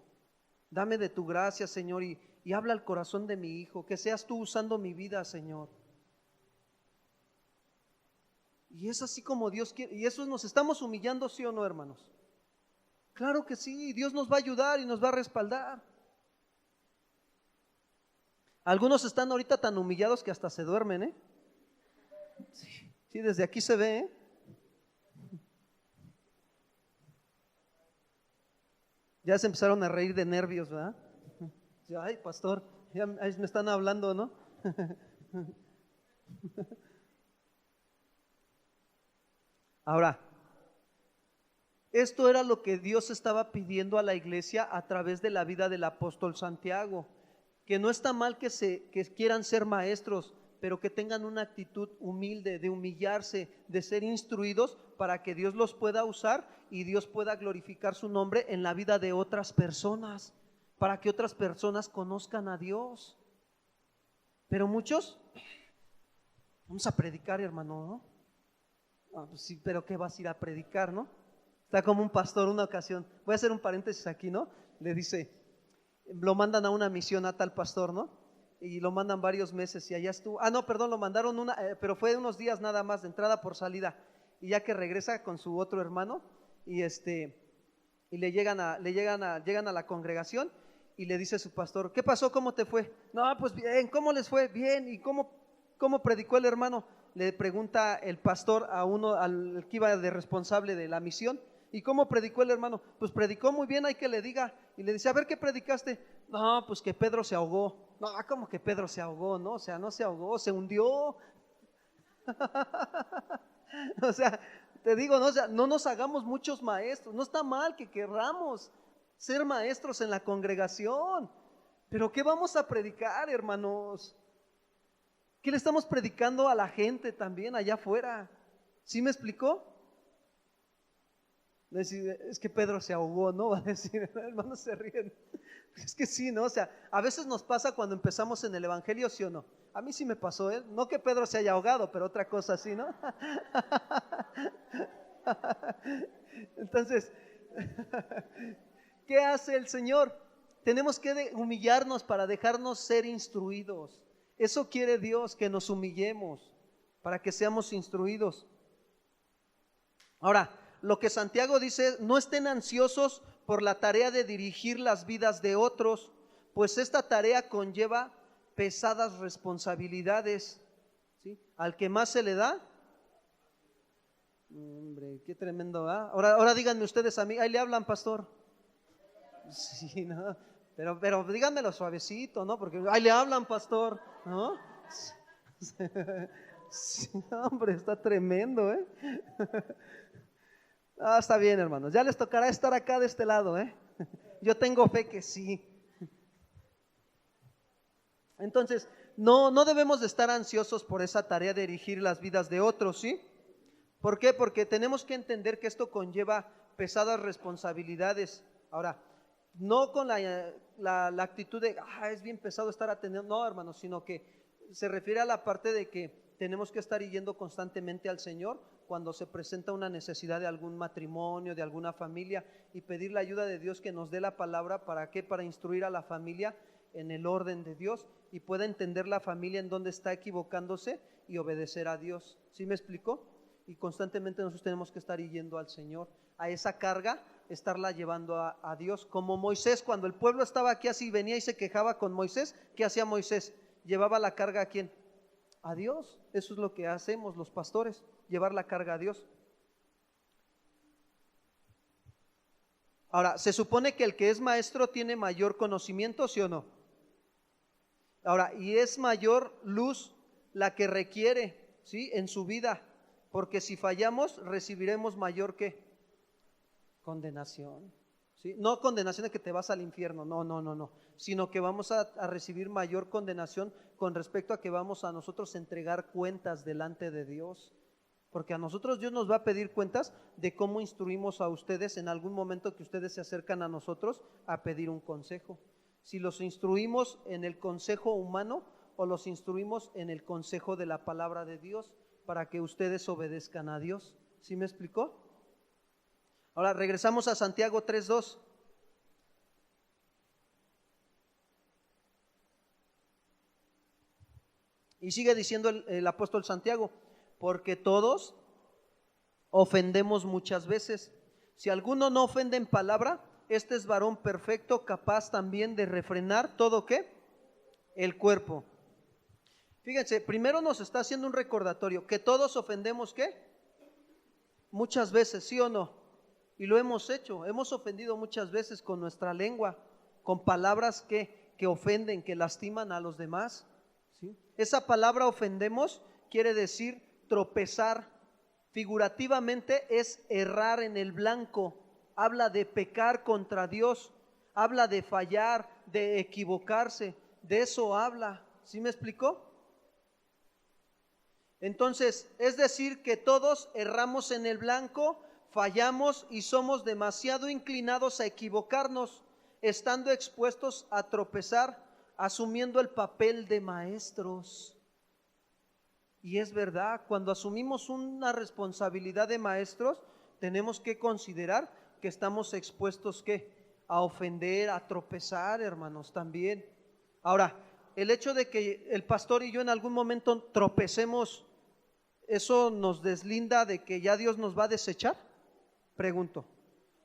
Dame de tu gracia, Señor, y habla al corazón de mi hijo, que seas tú usando mi vida, Señor. Y es así como Dios quiere, y eso nos estamos humillando, ¿sí o no, hermanos? Claro que sí, Dios nos va a ayudar y nos va a respaldar. Algunos están ahorita tan humillados que hasta se duermen, ¿eh? Sí, desde aquí se ve, ¿eh? Ya se empezaron a reír de nervios, ¿verdad? Ay, pastor, ya me están hablando, ¿no? Ahora, esto era lo que Dios estaba pidiendo a la iglesia a través de la vida del apóstol Santiago. Que no está mal que quieran ser maestros, pero que tengan una actitud humilde, de humillarse, de ser instruidos para que Dios los pueda usar y Dios pueda glorificar su nombre en la vida de otras personas, para que otras personas conozcan a Dios. Pero muchos, vamos a predicar, hermano, ¿no? Pues sí, pero ¿qué vas a ir a predicar, no? Está como un pastor una ocasión, voy a hacer un paréntesis aquí, ¿no? Le dice, lo mandan a una misión a tal pastor, ¿no? Y lo mandan varios meses y allá estuvo, no, perdón, lo mandaron pero fue unos días nada más de entrada por salida. Y ya que regresa con su otro hermano y llegan a la congregación y le dice su pastor, ¿qué pasó? ¿Cómo te fue? No, pues bien. ¿Cómo les fue? Bien. ¿Y cómo predicó el hermano? Le pregunta el pastor al que iba de responsable de la misión. ¿Y cómo predicó el hermano? Pues predicó muy bien, hay que le diga. Y le dice, a ver, ¿qué predicaste? No, pues que Pedro se ahogó. No, ¿cómo que Pedro se ahogó? No, o sea, no se ahogó, se hundió. O sea, te digo, no, o sea, no nos hagamos muchos maestros. No está mal que querramos ser maestros en la congregación, pero ¿qué vamos a predicar, hermanos? ¿Qué le estamos predicando a la gente también allá afuera? ¿Sí me explicó? Es que Pedro se ahogó, ¿no? Va a decir, hermanos se ríen. Es que sí, ¿no? O sea, a veces nos pasa cuando empezamos en el evangelio, ¿sí o no? A mí sí me pasó, ¿eh? No que Pedro se haya ahogado, pero otra cosa así, ¿no? Entonces, ¿qué hace el Señor? Tenemos que humillarnos para dejarnos ser instruidos. Eso quiere Dios, que nos humillemos para que seamos instruidos. Ahora, lo que Santiago dice, no estén ansiosos por la tarea de dirigir las vidas de otros, pues esta tarea conlleva pesadas responsabilidades. ¿Sí? Al que más se le da, hombre, qué tremendo, ¿ah? Ahora díganme ustedes a mí, ahí le hablan, pastor. Sí, ¿no? Pero díganmelo suavecito, ¿no? Porque ahí le hablan, pastor, ¿no? Sí, hombre, está tremendo, ¿eh? Está bien, hermanos, ya les tocará estar acá de este lado, ¿eh? Yo tengo fe que sí. Entonces, no debemos de estar ansiosos por esa tarea de dirigir las vidas de otros, ¿sí? ¿Por qué? Porque tenemos que entender que esto conlleva pesadas responsabilidades. Ahora, no con la actitud de, es bien pesado estar atendiendo, no, hermanos, sino que se refiere a la parte de que tenemos que estar yendo constantemente al Señor cuando se presenta una necesidad de algún matrimonio, de alguna familia, y pedir la ayuda de Dios que nos dé la palabra. ¿Para qué? Para instruir a la familia en el orden de Dios y pueda entender la familia en dónde está equivocándose y obedecer a Dios. ¿Sí me explicó? Y constantemente nosotros tenemos que estar yendo al Señor, a esa carga, estarla llevando a Dios. Como Moisés, cuando el pueblo estaba aquí así, venía y se quejaba con Moisés, ¿qué hacía Moisés? Llevaba la carga ¿a quién? A Dios. Eso es lo que hacemos los pastores, llevar la carga a Dios. Ahora, se supone que el que es maestro tiene mayor conocimiento, ¿sí o no? Ahora, y es mayor luz la que requiere, ¿sí? En su vida, porque si fallamos recibiremos mayor ¿qué? Condenación, ¿sí? No condenación de que te vas al infierno, no, sino que vamos a recibir mayor condenación con respecto a que vamos a nosotros entregar cuentas delante de Dios. Porque a nosotros Dios nos va a pedir cuentas de cómo instruimos a ustedes en algún momento que ustedes se acercan a nosotros a pedir un consejo. Si los instruimos en el consejo humano o los instruimos en el consejo de la palabra de Dios para que ustedes obedezcan a Dios. ¿Sí me explicó? Ahora regresamos a Santiago 3:2. Y sigue diciendo el apóstol Santiago, porque todos ofendemos muchas veces. Si alguno no ofende en palabra, este es varón perfecto, capaz también de refrenar todo ¿qué? El cuerpo. Fíjense, primero nos está haciendo un recordatorio, que todos ofendemos ¿qué? Muchas veces, ¿sí o no? Y lo hemos hecho, hemos ofendido muchas veces con nuestra lengua, con palabras que ofenden, que lastiman a los demás, ¿sí? Esa palabra ofendemos quiere decir tropezar. Figurativamente es errar en el blanco, habla de pecar contra Dios, habla de fallar, de equivocarse, de eso habla. ¿Sí me explicó? Entonces, es decir que todos erramos en el blanco, fallamos y somos demasiado inclinados a equivocarnos, estando expuestos a tropezar, asumiendo el papel de maestros. Y es verdad, cuando asumimos una responsabilidad de maestros, tenemos que considerar que estamos expuestos ¿qué? A ofender, a tropezar, hermanos, también. Ahora, el hecho de que el pastor y yo en algún momento tropecemos, ¿eso nos deslinda de que ya Dios nos va a desechar? Pregunto.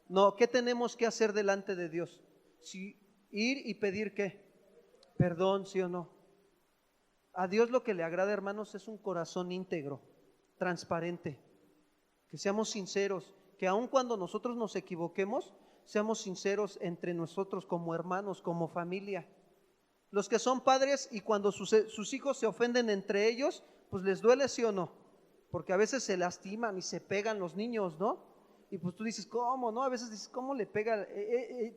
No, ¿qué tenemos que hacer delante de Dios? Si ir y pedir ¿qué? Perdón, ¿sí o no? A Dios lo que le agrada, hermanos, es un corazón íntegro, transparente, que seamos sinceros, que aun cuando nosotros nos equivoquemos, seamos sinceros entre nosotros como hermanos, como familia. Los que son padres y cuando sus hijos se ofenden entre ellos, pues les duele, ¿sí o no? Porque a veces se lastiman y se pegan los niños, ¿no? Y pues tú dices, ¿cómo, no? A veces dices, ¿cómo le pega?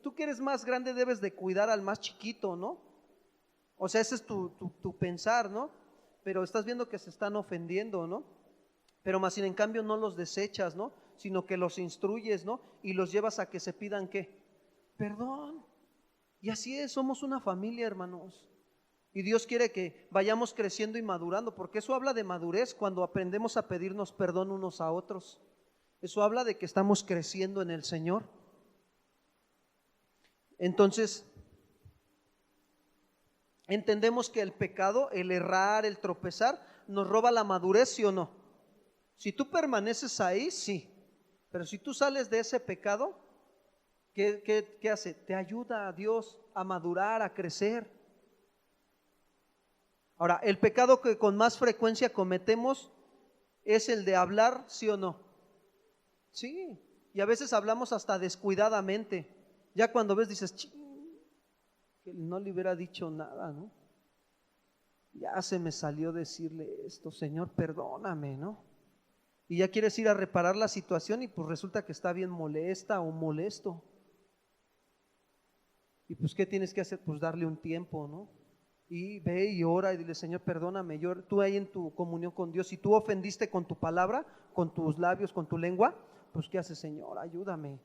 Tú que eres más grande debes de cuidar al más chiquito, ¿no? O sea, ese es tu pensar, ¿no? Pero estás viendo que se están ofendiendo, ¿no? Pero más sin en cambio no los desechas, ¿no? Sino que los instruyes, ¿no? Y los llevas a que se pidan ¿qué? Perdón. Y así es, somos una familia, hermanos. Y Dios quiere que vayamos creciendo y madurando, porque eso habla de madurez cuando aprendemos a pedirnos perdón unos a otros. Eso habla de que estamos creciendo en el Señor. Entonces, entendemos que el pecado, el errar, el tropezar, nos roba la madurez, ¿sí o no? Si tú permaneces ahí, sí. Pero si tú sales de ese pecado, ¿qué hace? Te ayuda a Dios a madurar, a crecer. Ahora, el pecado que con más frecuencia cometemos es el de hablar, ¿sí o no? Sí, y a veces hablamos hasta descuidadamente. Ya cuando ves dices, que no le hubiera dicho nada, ¿no? Ya se me salió decirle esto, Señor, perdóname, ¿no? Y ya quieres ir a reparar la situación y pues resulta que está bien molesta o molesto. Y pues ¿qué tienes que hacer? Pues darle un tiempo, ¿no? Y ve y ora y dile, Señor, perdóname. Tú ahí en tu comunión con Dios, si tú ofendiste con tu palabra, con tus labios, con tu lengua, pues ¿qué haces, Señor? Ayúdame,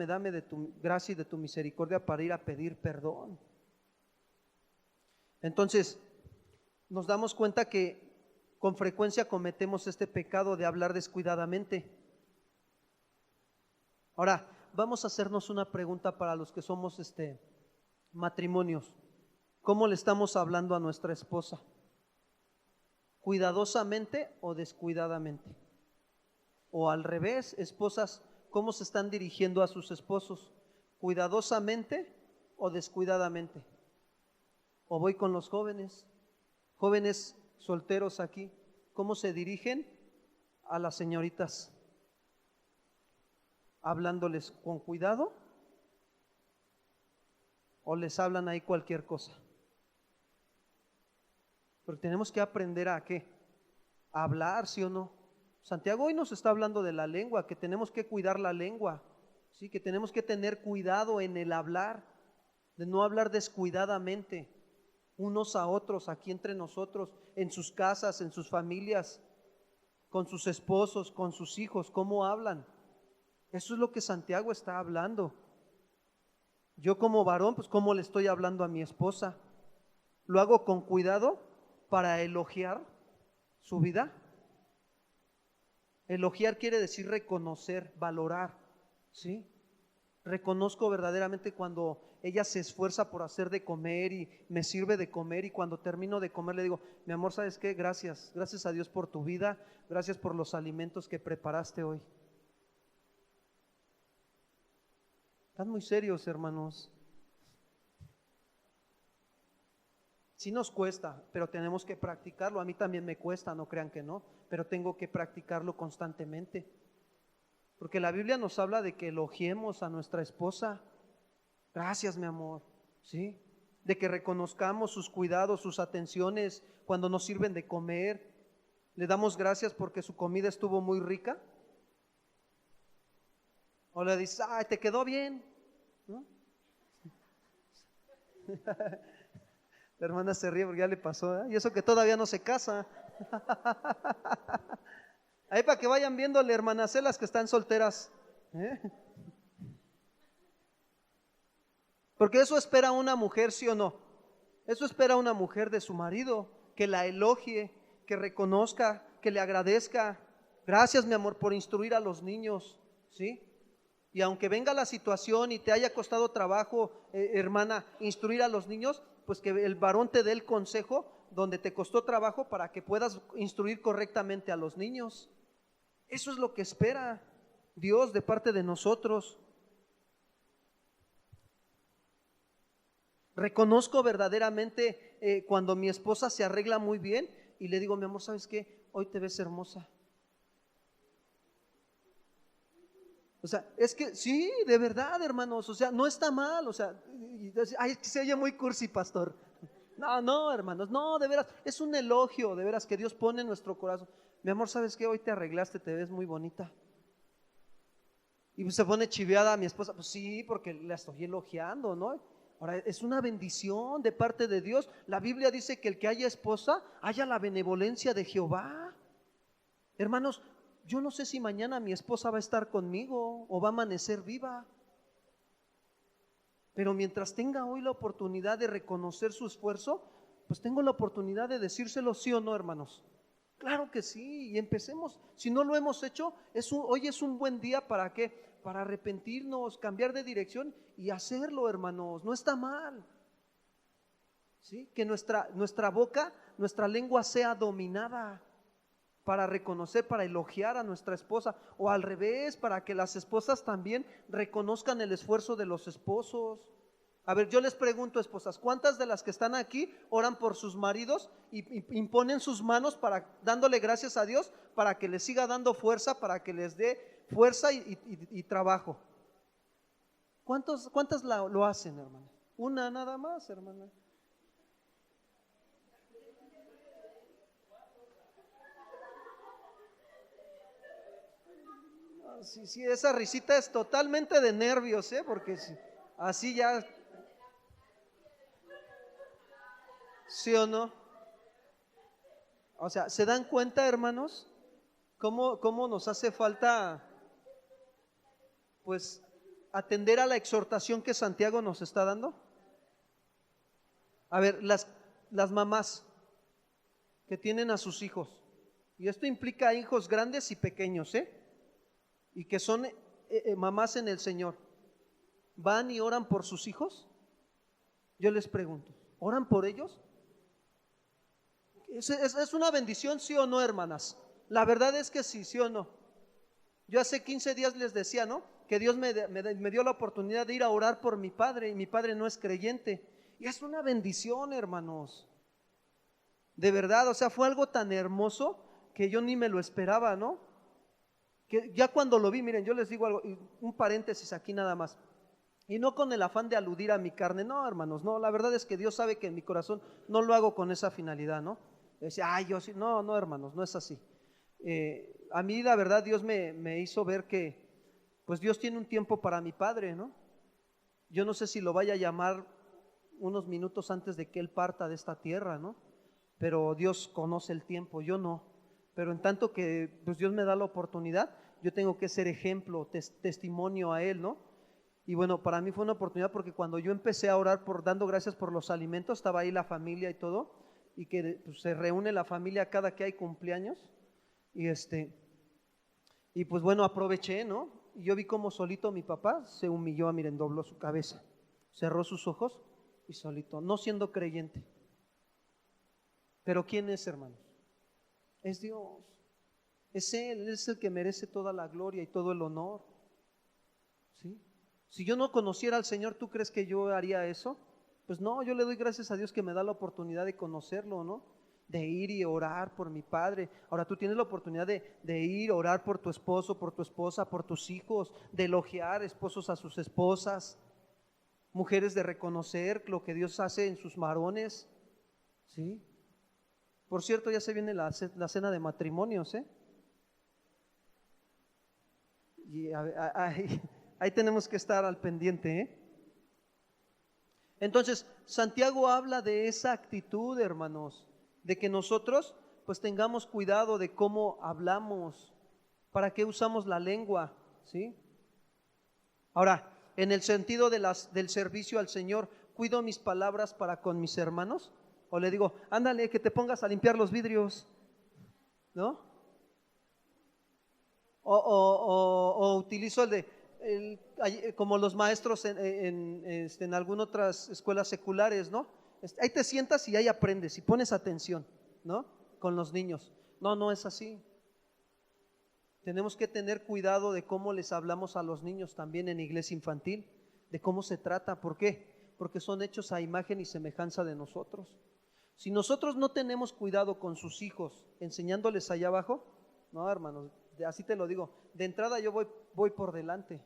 dame de tu gracia y de tu misericordia para ir a pedir perdón. Entonces, nos damos cuenta que con frecuencia cometemos este pecado de hablar descuidadamente. Ahora, vamos a hacernos una pregunta para los que somos matrimonios. ¿Cómo le estamos hablando a nuestra esposa? ¿Cuidadosamente o descuidadamente? O al revés, esposas, ¿cómo se están dirigiendo a sus esposos? ¿Cuidadosamente o descuidadamente? O voy con los jóvenes solteros aquí, ¿cómo se dirigen a las señoritas? ¿Hablándoles con cuidado? ¿O les hablan ahí cualquier cosa? Porque tenemos que aprender a ¿qué? A hablar, ¿sí o no? Santiago hoy nos está hablando de la lengua, que tenemos que cuidar la lengua, ¿sí? Que tenemos que tener cuidado en el hablar, de no hablar descuidadamente unos a otros, aquí entre nosotros, en sus casas, en sus familias, con sus esposos, con sus hijos, ¿cómo hablan? Eso es lo que Santiago está hablando. Yo como varón, pues ¿cómo le estoy hablando a mi esposa? ¿Lo hago con cuidado para elogiar su vida? Elogiar quiere decir reconocer, valorar, ¿sí? Reconozco verdaderamente cuando ella se esfuerza por hacer de comer y me sirve de comer, y cuando termino de comer le digo, mi amor, ¿sabes qué? Gracias a Dios por tu vida, gracias por los alimentos que preparaste hoy. Están muy serios, hermanos. Sí nos cuesta, pero tenemos que practicarlo. A mí también me cuesta, no crean que no, pero tengo que practicarlo constantemente. Porque la Biblia nos habla de que elogiemos a nuestra esposa. Gracias, mi amor, ¿sí? De que reconozcamos sus cuidados, sus atenciones cuando nos sirven de comer. Le damos gracias porque su comida estuvo muy rica. O le dices, ay, te quedó bien, ¿no? La hermana se ríe porque ya le pasó, ¿eh? Y eso que todavía no se casa. Ahí para que vayan viéndole, hermanas, las que están solteras, ¿eh? Porque eso espera una mujer, ¿sí o no? Eso espera una mujer de su marido, que la elogie, que reconozca, que le agradezca, Gracias, mi amor, por instruir a los niños, ¿sí? Y aunque venga la situación y te haya costado trabajo, hermana, instruir a los niños, pues que el varón te dé el consejo donde te costó trabajo para que puedas instruir correctamente a los niños. Eso es lo que espera Dios de parte de nosotros. Reconozco verdaderamente cuando mi esposa se arregla muy bien y le digo, mi amor, ¿sabes qué? Hoy te ves hermosa. O sea, es que sí, de verdad, hermanos, o sea, no está mal, o sea, ay, es que se oye muy cursi, pastor. No, no, hermanos, no, de veras, es un elogio, de veras, que Dios pone en nuestro corazón. Mi amor, ¿sabes qué? Hoy te arreglaste, te ves muy bonita. Y se pone chiveada a mi esposa, pues sí, porque la estoy elogiando, ¿no? Ahora, es una bendición de parte de Dios. La Biblia dice que el que haya esposa, haya la benevolencia de Jehová. Hermanos, yo no sé si mañana mi esposa va a estar conmigo o va a amanecer viva, pero mientras tenga hoy la oportunidad de reconocer su esfuerzo, pues tengo la oportunidad de decírselo, sí o no, hermanos. Claro que sí, y empecemos. Si no lo hemos hecho, hoy es un buen día para qué, para arrepentirnos, cambiar de dirección y hacerlo, hermanos. No está mal. ¿Sí? Que nuestra boca, nuestra lengua sea dominada para reconocer, para elogiar a nuestra esposa, o al revés, para que las esposas también reconozcan el esfuerzo de los esposos. A ver, yo les pregunto, esposas, ¿cuántas de las que están aquí oran por sus maridos y imponen sus manos para dándole gracias a Dios para que les siga dando fuerza, para que les dé fuerza y trabajo? ¿Cuántas lo hacen, hermana? Una nada más, hermana. Sí, sí, esa risita es totalmente de nervios, porque así ya, ¿sí o no? O sea, ¿se dan cuenta, hermanos, cómo nos hace falta, pues, atender a la exhortación que Santiago nos está dando? A ver, las mamás que tienen a sus hijos, y esto implica hijos grandes y pequeños, y que son mamás en el Señor, ¿van y oran por sus hijos? Yo les pregunto, ¿oran por ellos? ¿Es una bendición, sí o no, hermanas? La verdad es que sí, sí o no. Yo hace 15 días les decía, ¿no? Que Dios me dio la oportunidad de ir a orar por mi padre, y mi padre no es creyente. Y es una bendición, hermanos. De verdad, o sea, fue algo tan hermoso que yo ni me lo esperaba, ¿no? Que ya cuando lo vi, miren, yo les digo algo, un paréntesis aquí nada más. Y no con el afán de aludir a mi carne, no, hermanos, no, la verdad es que Dios sabe que en mi corazón no lo hago con esa finalidad, ¿no? Decía, ay, yo sí, no, no, hermanos, no es así. A mí la verdad Dios me hizo ver que, pues Dios tiene un tiempo para mi padre, ¿no? Yo no sé si lo vaya a llamar unos minutos antes de que él parta de esta tierra, ¿no? Pero Dios conoce el tiempo, yo no. Pero en tanto que pues Dios me da la oportunidad, yo tengo que ser ejemplo, testimonio a él, ¿no? Y bueno, para mí fue una oportunidad porque cuando yo empecé a orar dando gracias por los alimentos, estaba ahí la familia y todo, y que pues, se reúne la familia cada que hay cumpleaños, y pues bueno, aproveché, ¿no? Y yo vi como solito mi papá se humilló, miren, dobló su cabeza, cerró sus ojos y solito, no siendo creyente. Pero ¿quién es, hermanos? Es Dios, es Él es el que merece toda la gloria y todo el honor, ¿sí? Si yo no conociera al Señor, ¿tú crees que yo haría eso? Pues no, yo le doy gracias a Dios que me da la oportunidad de conocerlo, ¿no? De ir y orar por mi padre. Ahora tú tienes la oportunidad de ir a orar por tu esposo, por tu esposa, por tus hijos, de elogiar esposos a sus esposas, mujeres de reconocer lo que Dios hace en sus varones, ¿sí? Por cierto, ya se viene la cena de matrimonios, Y ahí tenemos que estar al pendiente, Entonces, Santiago habla de esa actitud, hermanos, de que nosotros pues tengamos cuidado de cómo hablamos, para qué usamos la lengua, ¿sí? Ahora, en el sentido del servicio al Señor, ¿cuido mis palabras para con mis hermanos? O le digo, ándale, que te pongas a limpiar los vidrios, ¿no? O utilizo como los maestros en algunas otras escuelas seculares, ¿no? Ahí te sientas y ahí aprendes y pones atención, ¿no? Con los niños. No, no es así. Tenemos que tener cuidado de cómo les hablamos a los niños también en iglesia infantil, de cómo se trata. ¿Por qué? Porque son hechos a imagen y semejanza de nosotros. Si nosotros no tenemos cuidado con sus hijos, enseñándoles allá abajo, no, hermanos, así te lo digo, de entrada yo voy por delante,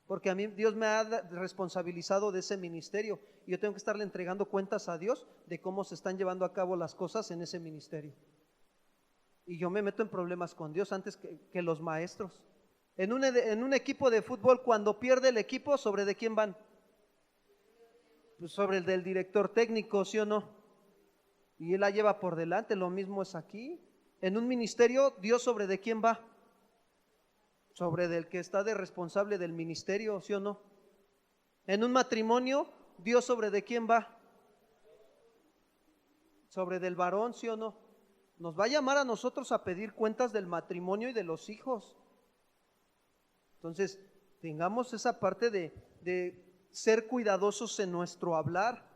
porque a mí Dios me ha responsabilizado de ese ministerio y yo tengo que estarle entregando cuentas a Dios de cómo se están llevando a cabo las cosas en ese ministerio. Y yo me meto en problemas con Dios antes que los maestros. En un equipo de fútbol, cuando pierde el equipo, ¿sobre de quién van? Pues sobre el del director técnico, ¿sí o no? Y él la lleva por delante. Lo mismo es aquí. En un ministerio, ¿Dios sobre de quién va? Sobre del que está de responsable del ministerio, ¿sí o no? En un matrimonio, ¿Dios sobre de quién va? Sobre del varón, ¿sí o no? Nos va a llamar a nosotros a pedir cuentas del matrimonio y de los hijos. Entonces, tengamos esa parte de ser cuidadosos en nuestro hablar.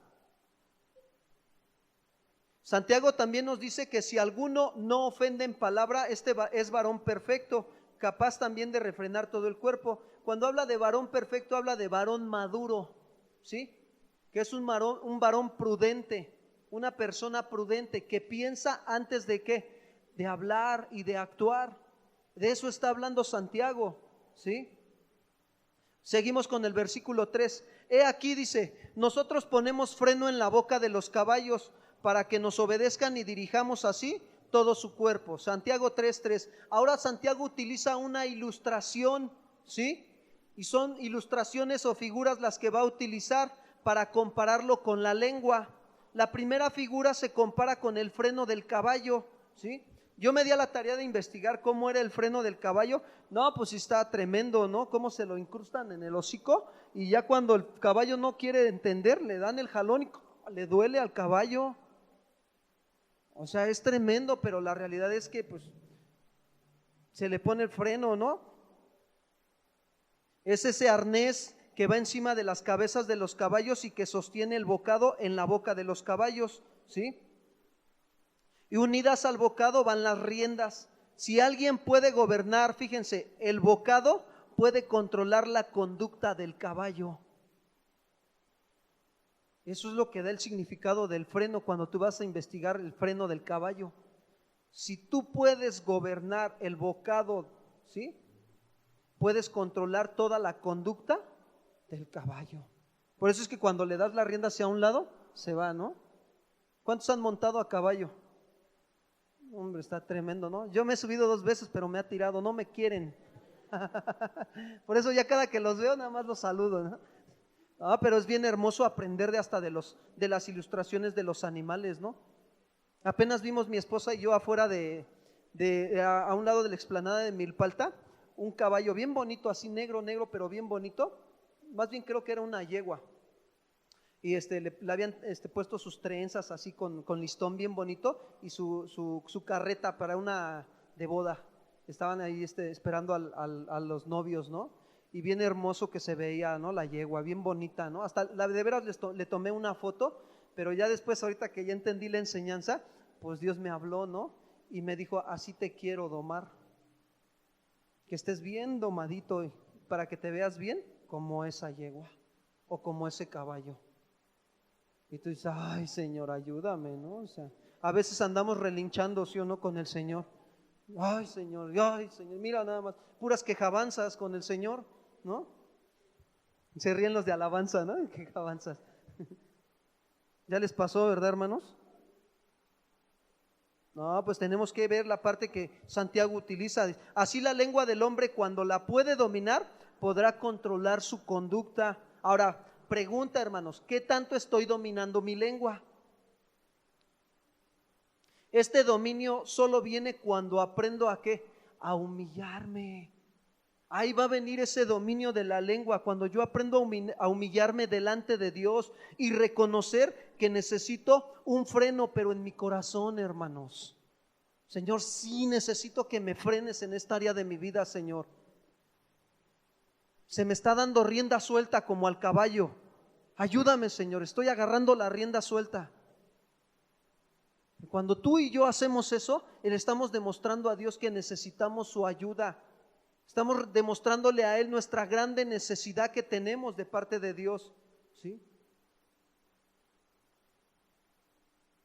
Santiago también nos dice que si alguno no ofende en palabra, este es varón perfecto, capaz también de refrenar todo el cuerpo. Cuando habla de varón perfecto, habla de varón maduro, ¿sí? Que es un varón prudente, una persona prudente que piensa antes de qué, de hablar y de actuar. De eso está hablando Santiago, ¿sí? Seguimos con el versículo 3. He aquí dice, nosotros ponemos freno en la boca de los caballos para que nos obedezcan y dirijamos así todo su cuerpo. Santiago 3:3. Ahora Santiago utiliza una ilustración, ¿sí? Y son ilustraciones o figuras las que va a utilizar para compararlo con la lengua. La primera figura se compara con el freno del caballo, ¿sí? Yo me di a la tarea de investigar cómo era el freno del caballo. No, pues está tremendo, ¿no? Cómo se lo incrustan en el hocico y ya cuando el caballo no quiere entender, le dan el jalón y le duele al caballo. O sea, es tremendo, pero la realidad es que pues se le pone el freno, ¿no? Es ese arnés que va encima de las cabezas de los caballos y que sostiene el bocado en la boca de los caballos, ¿sí? Y unidas al bocado van las riendas. Si alguien puede gobernar, fíjense, el bocado puede controlar la conducta del caballo. Eso es lo que da el significado del freno cuando tú vas a investigar el freno del caballo. Si tú puedes gobernar el bocado, ¿sí? Puedes controlar toda la conducta del caballo. Por eso es que cuando le das la rienda hacia un lado, se va, ¿no? ¿Cuántos han montado a caballo? Hombre, está tremendo, ¿no? Yo me he subido 2 veces, pero me ha tirado, no me quieren. Por eso ya cada que los veo, nada más los saludo, ¿no? Pero es bien hermoso aprender de las ilustraciones de los animales, ¿no? Apenas vimos mi esposa y yo afuera a un lado de la explanada de Milpalta, un caballo bien bonito, así negro, pero bien bonito. Más bien creo que era una yegua. Y le habían puesto sus trenzas así con listón bien bonito y su carreta para una de boda. Estaban ahí esperando a los novios, ¿no? Y bien hermoso que se veía, ¿no? La yegua, bien bonita, ¿no? Hasta de veras le tomé una foto, pero ya después, ahorita que ya entendí la enseñanza, pues Dios me habló, ¿no? Y me dijo, así te quiero domar. Que estés bien domadito para que te veas bien como esa yegua o como ese caballo. Y tú dices, ay Señor, ayúdame, ¿no? O sea, a veces andamos relinchando, ¿sí o no? Con el Señor. Ay Señor, mira nada más, puras quejabanzas con el Señor, ¿no? Se ríen los de alabanza, ¿no? Quejabanzas. ¿Ya les pasó, verdad, hermanos? No, pues tenemos que ver la parte que Santiago utiliza. Así la lengua del hombre, cuando la puede dominar, podrá controlar su conducta. Ahora, pregunta, hermanos, ¿qué tanto estoy dominando mi lengua? Este dominio solo viene cuando aprendo ¿a qué? A humillarme. Ahí va a venir ese dominio de la lengua, cuando yo aprendo a humillarme delante de Dios y reconocer que necesito un freno, pero en mi corazón, hermanos. Señor, sí necesito que me frenes en esta área de mi vida, Señor. Se me está dando rienda suelta como al caballo. Ayúdame, Señor, estoy agarrando la rienda suelta. Cuando tú y yo hacemos eso, le estamos demostrando a Dios que necesitamos su ayuda. Estamos demostrándole a Él nuestra grande necesidad que tenemos de parte de Dios, ¿sí?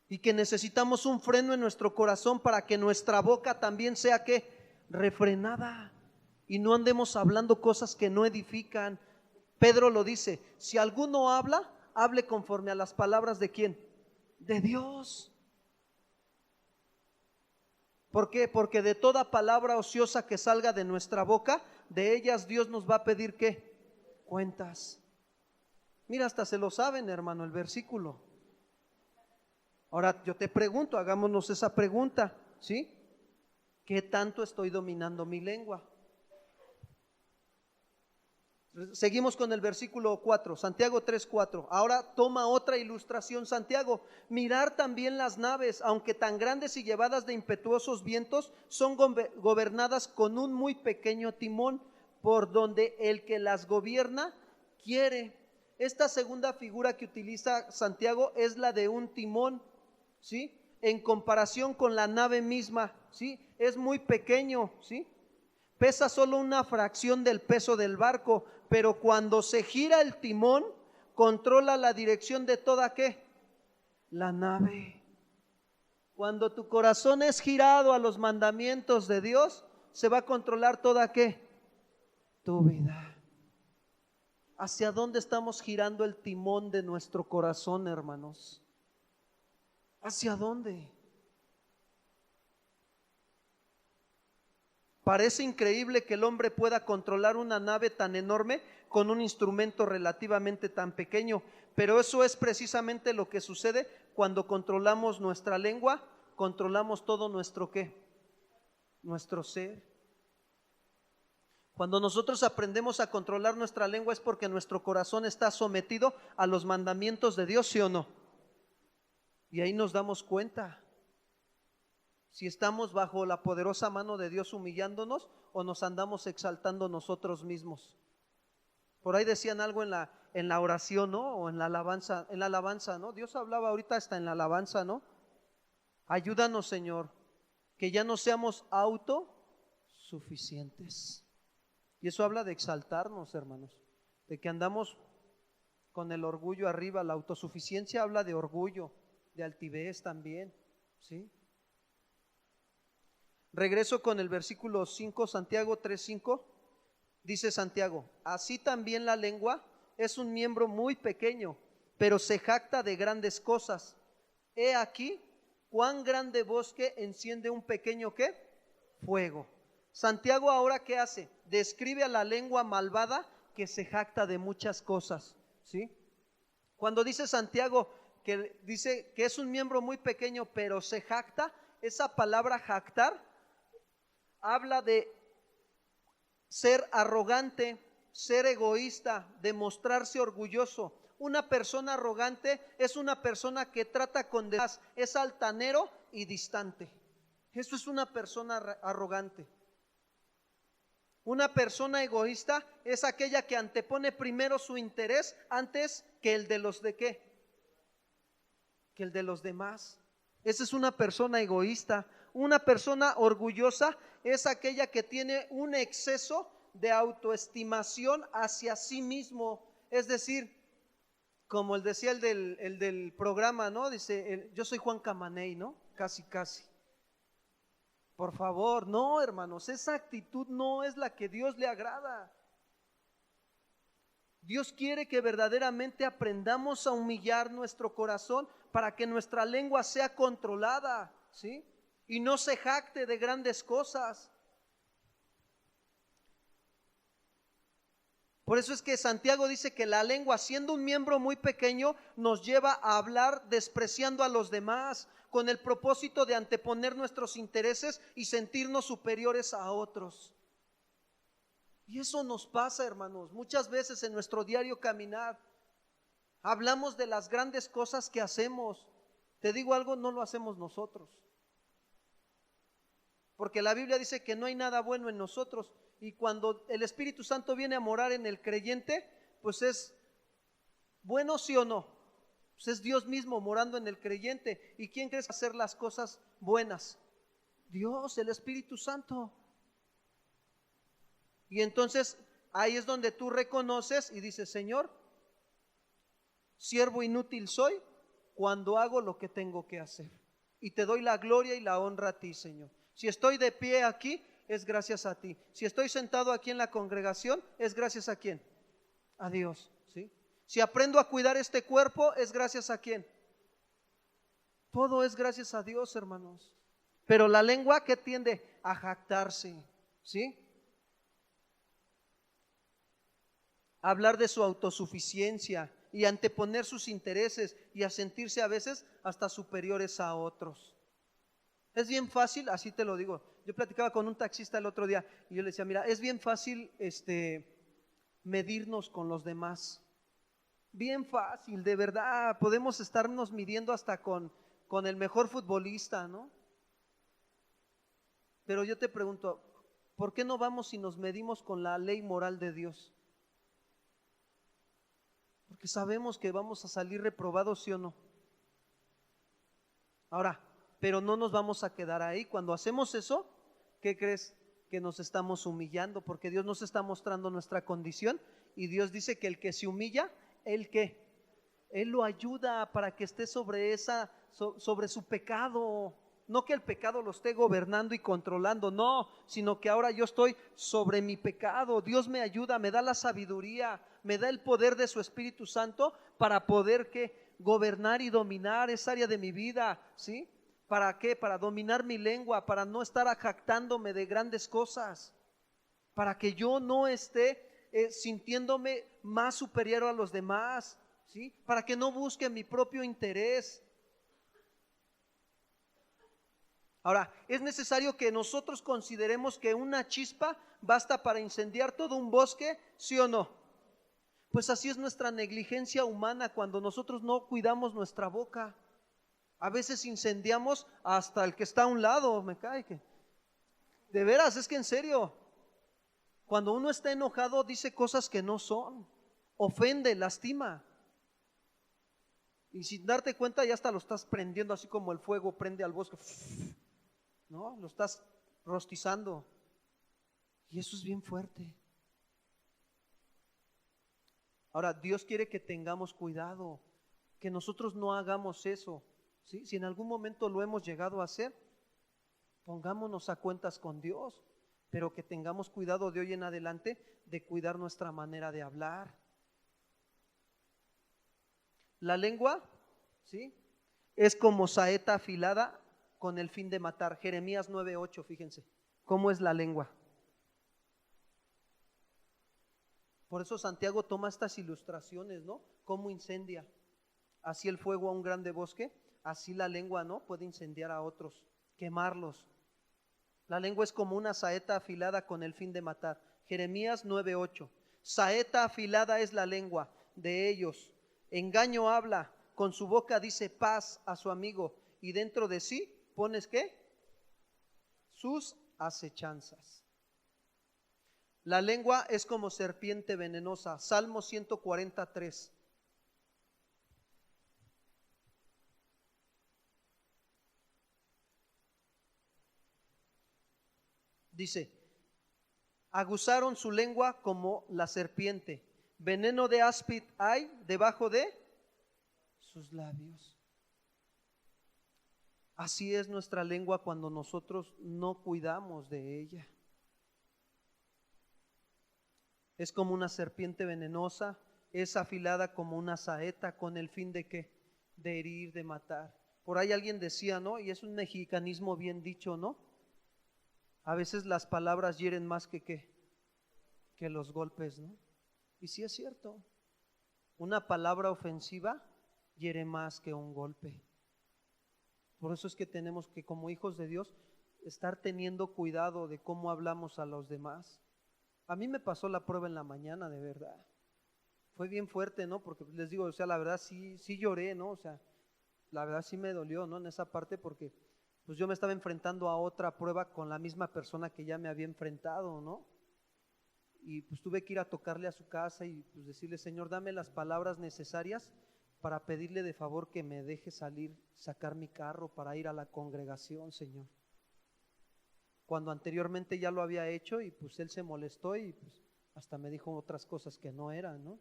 Y que necesitamos un freno en nuestro corazón para que nuestra boca también sea ¿qué? Refrenada, y no andemos hablando cosas que no edifican. Pedro lo dice: si alguno habla, hable conforme a las palabras ¿de quién? De Dios. ¿Por qué? Porque de toda palabra ociosa que salga de nuestra boca, de ellas Dios nos va a pedir ¿qué? Cuentas. Mira, hasta se lo saben, hermano, el versículo. Ahora yo te pregunto, hagámonos esa pregunta, ¿sí? ¿Qué tanto estoy dominando mi lengua? Seguimos con el versículo 4, Santiago 3:4. Ahora toma otra ilustración Santiago. Mirar también las naves, aunque tan grandes y llevadas de impetuosos vientos, son gobernadas con un muy pequeño timón, por donde el que las gobierna quiere. Esta segunda figura que utiliza Santiago es la de un timón, ¿sí? En comparación con la nave misma, ¿sí? Es muy pequeño, ¿sí? Pesa solo una fracción del peso del barco, pero cuando se gira el timón, controla la dirección de toda ¿qué? La nave. Cuando tu corazón es girado a los mandamientos de Dios, se va a controlar toda ¿qué? Tu vida. ¿Hacia dónde estamos girando el timón de nuestro corazón, hermanos? ¿Hacia dónde? Parece increíble que el hombre pueda controlar una nave tan enorme con un instrumento relativamente tan pequeño, pero eso es precisamente lo que sucede cuando controlamos nuestra lengua, controlamos todo nuestro ¿qué? Nuestro ser. Cuando nosotros aprendemos a controlar nuestra lengua es porque nuestro corazón está sometido a los mandamientos de Dios, ¿sí o no? Y ahí nos damos cuenta si estamos bajo la poderosa mano de Dios humillándonos o nos andamos exaltando nosotros mismos. Por ahí decían algo en la oración, ¿no? O en la alabanza, ¿no? Dios hablaba ahorita hasta en la alabanza, ¿no? Ayúdanos, Señor, que ya no seamos autosuficientes. Y eso habla de exaltarnos, hermanos, de que andamos con el orgullo arriba. La autosuficiencia habla de orgullo, de altivez también, ¿sí? Regreso con el versículo 5, Santiago 3:5. Dice Santiago: así también la lengua es un miembro muy pequeño, pero se jacta de grandes cosas. He aquí cuán grande bosque enciende un pequeño ¿qué? Fuego. Santiago ahora ¿qué hace? Describe a la lengua malvada que se jacta de muchas cosas, ¿sí? Cuando dice Santiago que dice que es un miembro muy pequeño, pero se jacta, esa palabra jactar habla de ser arrogante, ser egoísta, de mostrarse orgulloso. Una persona arrogante es una persona que trata con demás, es altanero y distante. Eso es una persona arrogante. Una persona egoísta es aquella que antepone primero su interés antes que el de los de qué, que el de los demás. Esa es una persona egoísta. Una persona orgullosa es aquella que tiene un exceso de autoestimación hacia sí mismo. Es decir, como decía el del programa, ¿no? Dice, yo soy Juan Camaney, ¿no? Casi. Por favor, no, hermanos, esa actitud no es la que Dios le agrada. Dios quiere que verdaderamente aprendamos a humillar nuestro corazón para que nuestra lengua sea controlada, ¿sí? Y no se jacte de grandes cosas. Por eso es que Santiago dice que la lengua, siendo un miembro muy pequeño, nos lleva a hablar despreciando a los demás, con el propósito de anteponer nuestros intereses y sentirnos superiores a otros. Y eso nos pasa, hermanos, muchas veces en nuestro diario caminar. Hablamos de las grandes cosas que hacemos. Te digo algo, no lo hacemos nosotros. porque la Biblia dice que no hay nada bueno en nosotros, y cuando el Espíritu Santo viene a morar en el creyente, pues es bueno, sí o no. Pues es Dios mismo morando en el creyente. ¿Y quién crees que va a hacer las cosas buenas? Dios, el Espíritu Santo. Y entonces ahí es donde tú reconoces y dices, Señor, siervo inútil soy cuando hago lo que tengo que hacer. Y te doy la gloria y la honra a ti, Señor. Si estoy de pie aquí, es gracias a ti. Si estoy sentado aquí en la congregación, es gracias a quién? A Dios, ¿sí? Si aprendo a cuidar este cuerpo, es gracias a quién? Todo es gracias a Dios, hermanos. Pero la lengua que tiende a jactarse, ¿sí? A hablar de su autosuficiencia y anteponer sus intereses y a sentirse a veces hasta superiores a otros. Es bien fácil, así te lo digo. Yo platicaba con un taxista el otro día y yo le decía, mira, es bien fácil medirnos con los demás. Bien fácil, de verdad. Podemos estarnos midiendo hasta con el mejor futbolista, ¿no? Pero yo te pregunto, ¿por qué no vamos y nos medimos con la ley moral de Dios? Porque sabemos que vamos a salir reprobados, ¿sí o no? Ahora, pero no nos vamos a quedar ahí. Cuando hacemos eso, ¿qué crees? Que nos estamos humillando, porque Dios nos está mostrando nuestra condición y Dios dice que el que se humilla, ¿él qué? Él lo ayuda para que esté sobre sobre su pecado. No que el pecado lo esté gobernando y controlando, no, sino que ahora yo estoy sobre mi pecado. Dios me ayuda, me da la sabiduría, me da el poder de su Espíritu Santo para poder ¿qué? Gobernar y dominar esa área de mi vida, ¿sí? ¿Para qué? Para dominar mi lengua, para no estar jactándome de grandes cosas, para que yo no esté sintiéndome más superior a los demás, ¿sí? Para que no busque mi propio interés. Ahora, es necesario que nosotros consideremos que una chispa basta para incendiar todo un bosque, ¿sí o no? Pues así es nuestra negligencia humana cuando nosotros no cuidamos nuestra boca. A veces incendiamos hasta el que está a un lado, me cae que. De veras, es que en serio, cuando uno está enojado dice cosas que no son, ofende, lastima. Y sin darte cuenta ya hasta lo estás prendiendo así como el fuego prende al bosque. ¿No? Lo estás rostizando. Y eso es bien fuerte. Ahora, Dios quiere que tengamos cuidado, que nosotros no hagamos eso, ¿sí? Si en algún momento lo hemos llegado a hacer, pongámonos a cuentas con Dios, pero que tengamos cuidado de hoy en adelante de cuidar nuestra manera de hablar. La lengua, ¿sí? Es como saeta afilada con el fin de matar. Jeremías 9:8, fíjense, ¿cómo es la lengua? Por eso Santiago toma estas ilustraciones, ¿no? Cómo incendia. Así el fuego a un grande bosque, así la lengua, ¿no? Puede incendiar a otros, quemarlos. La lengua es como una saeta afilada con el fin de matar. Jeremías 9:8. Saeta afilada es la lengua de ellos. Engaño habla, con su boca dice paz a su amigo y dentro de sí pones ¿qué? Sus acechanzas. La lengua es como serpiente venenosa. Salmo 143. Dice, aguzaron su lengua como la serpiente. Veneno de áspid hay debajo de sus labios. Así es nuestra lengua cuando nosotros no cuidamos de ella. Es como una serpiente venenosa, es afilada como una saeta con el fin de ¿qué? De herir, de matar. Por ahí alguien decía, ¿no? Y es un mexicanismo bien dicho, ¿no? A veces las palabras hieren más que los golpes, ¿no? Y sí es cierto. Una palabra ofensiva hiere más que un golpe. Por eso es que tenemos que, como hijos de Dios, estar teniendo cuidado de cómo hablamos a los demás. A mí me pasó la prueba en la mañana, de verdad. Fue bien fuerte, ¿no? Porque les digo, o sea, la verdad sí lloré, ¿no? O sea, la verdad sí me dolió, ¿no? En esa parte porque pues yo me estaba enfrentando a otra prueba con la misma persona que ya me había enfrentado, ¿no? Y pues tuve que ir a tocarle a su casa y pues decirle, Señor, dame las palabras necesarias para pedirle de favor que me deje salir, sacar mi carro para ir a la congregación, Señor. Cuando anteriormente ya lo había hecho y pues él se molestó y pues hasta me dijo otras cosas que no eran, ¿no?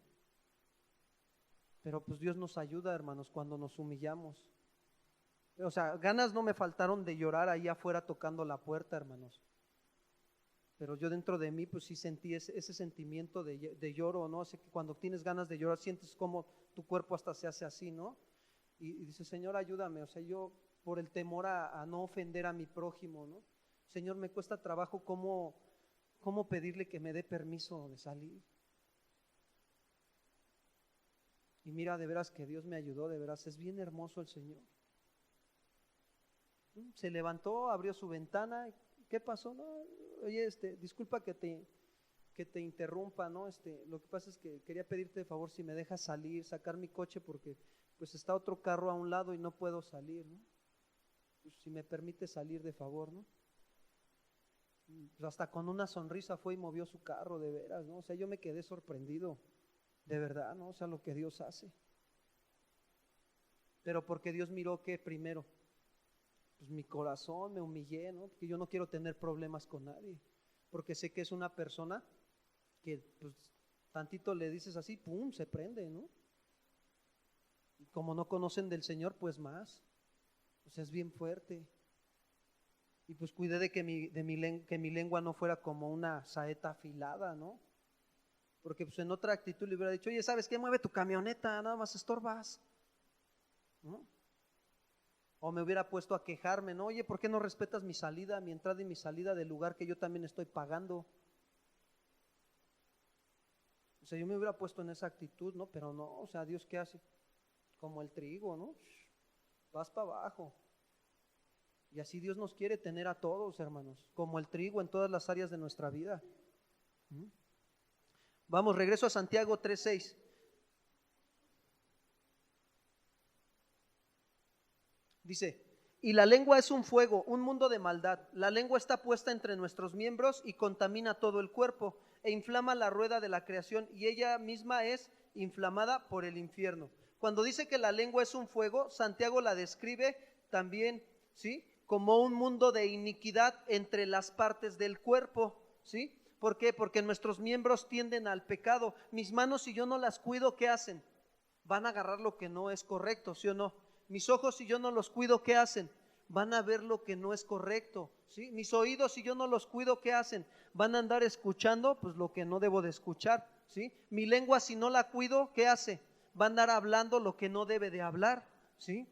Pero pues Dios nos ayuda, hermanos, cuando nos humillamos. O sea, ganas no me faltaron de llorar ahí afuera tocando la puerta, hermanos. Pero yo dentro de mí pues sí sentí ese sentimiento de lloro, ¿no? Así que cuando tienes ganas de llorar sientes como tu cuerpo hasta se hace así, ¿no? Y dice, Señor, ayúdame. O sea, yo por el temor a no ofender a mi prójimo, ¿no? Señor, me cuesta trabajo cómo pedirle que me dé permiso de salir. Y mira, de veras que Dios me ayudó, de veras, es bien hermoso el Señor. Se levantó, abrió su ventana. ¿Qué pasó? No, oye, disculpa que te interrumpa, ¿no? Lo que pasa es que quería pedirte de favor si me dejas salir, sacar mi coche porque pues está otro carro a un lado y no puedo salir, ¿no? Pues, si me permite salir de favor, ¿no? Pues hasta con una sonrisa fue y movió su carro, de veras, ¿no? O sea, yo me quedé sorprendido, de verdad, ¿no? O sea, lo que Dios hace. Pero porque Dios miró que primero, pues mi corazón, me humillé, ¿no? Porque yo no quiero tener problemas con nadie, porque sé que es una persona que pues tantito le dices así, pum, se prende, ¿no? Y como no conocen del Señor, pues más, o sea, es bien fuerte. Y pues cuidé de que mi lengua no fuera como una saeta afilada, ¿no? Porque pues en otra actitud le hubiera dicho, oye, ¿sabes qué? Mueve tu camioneta, nada más estorbas, ¿no? O me hubiera puesto a quejarme, ¿no? Oye, ¿por qué no respetas mi salida, mi entrada y mi salida del lugar que yo también estoy pagando? O sea, yo me hubiera puesto en esa actitud, ¿no? Pero no, o sea, Dios ¿qué hace? Como el trigo, ¿no? Vas para abajo. Y así Dios nos quiere tener a todos, hermanos, como el trigo en todas las áreas de nuestra vida. Vamos, regreso a Santiago 3:6. Dice, y la lengua es un fuego, un mundo de maldad. La lengua está puesta entre nuestros miembros y contamina todo el cuerpo e inflama la rueda de la creación y ella misma es inflamada por el infierno. Cuando dice que la lengua es un fuego, Santiago la describe también, ¿sí?, como un mundo de iniquidad entre las partes del cuerpo, ¿sí? ¿Por qué? Porque nuestros miembros tienden al pecado. Mis manos, si yo no las cuido, ¿qué hacen? Van a agarrar lo que no es correcto, ¿sí o no? Mis ojos, si yo no los cuido, ¿qué hacen? Van a ver lo que no es correcto, ¿sí? Mis oídos, si yo no los cuido, ¿qué hacen? Van a andar escuchando, pues lo que no debo de escuchar, ¿sí? Mi lengua, si no la cuido, ¿qué hace? Va a andar hablando lo que no debe de hablar, ¿sí?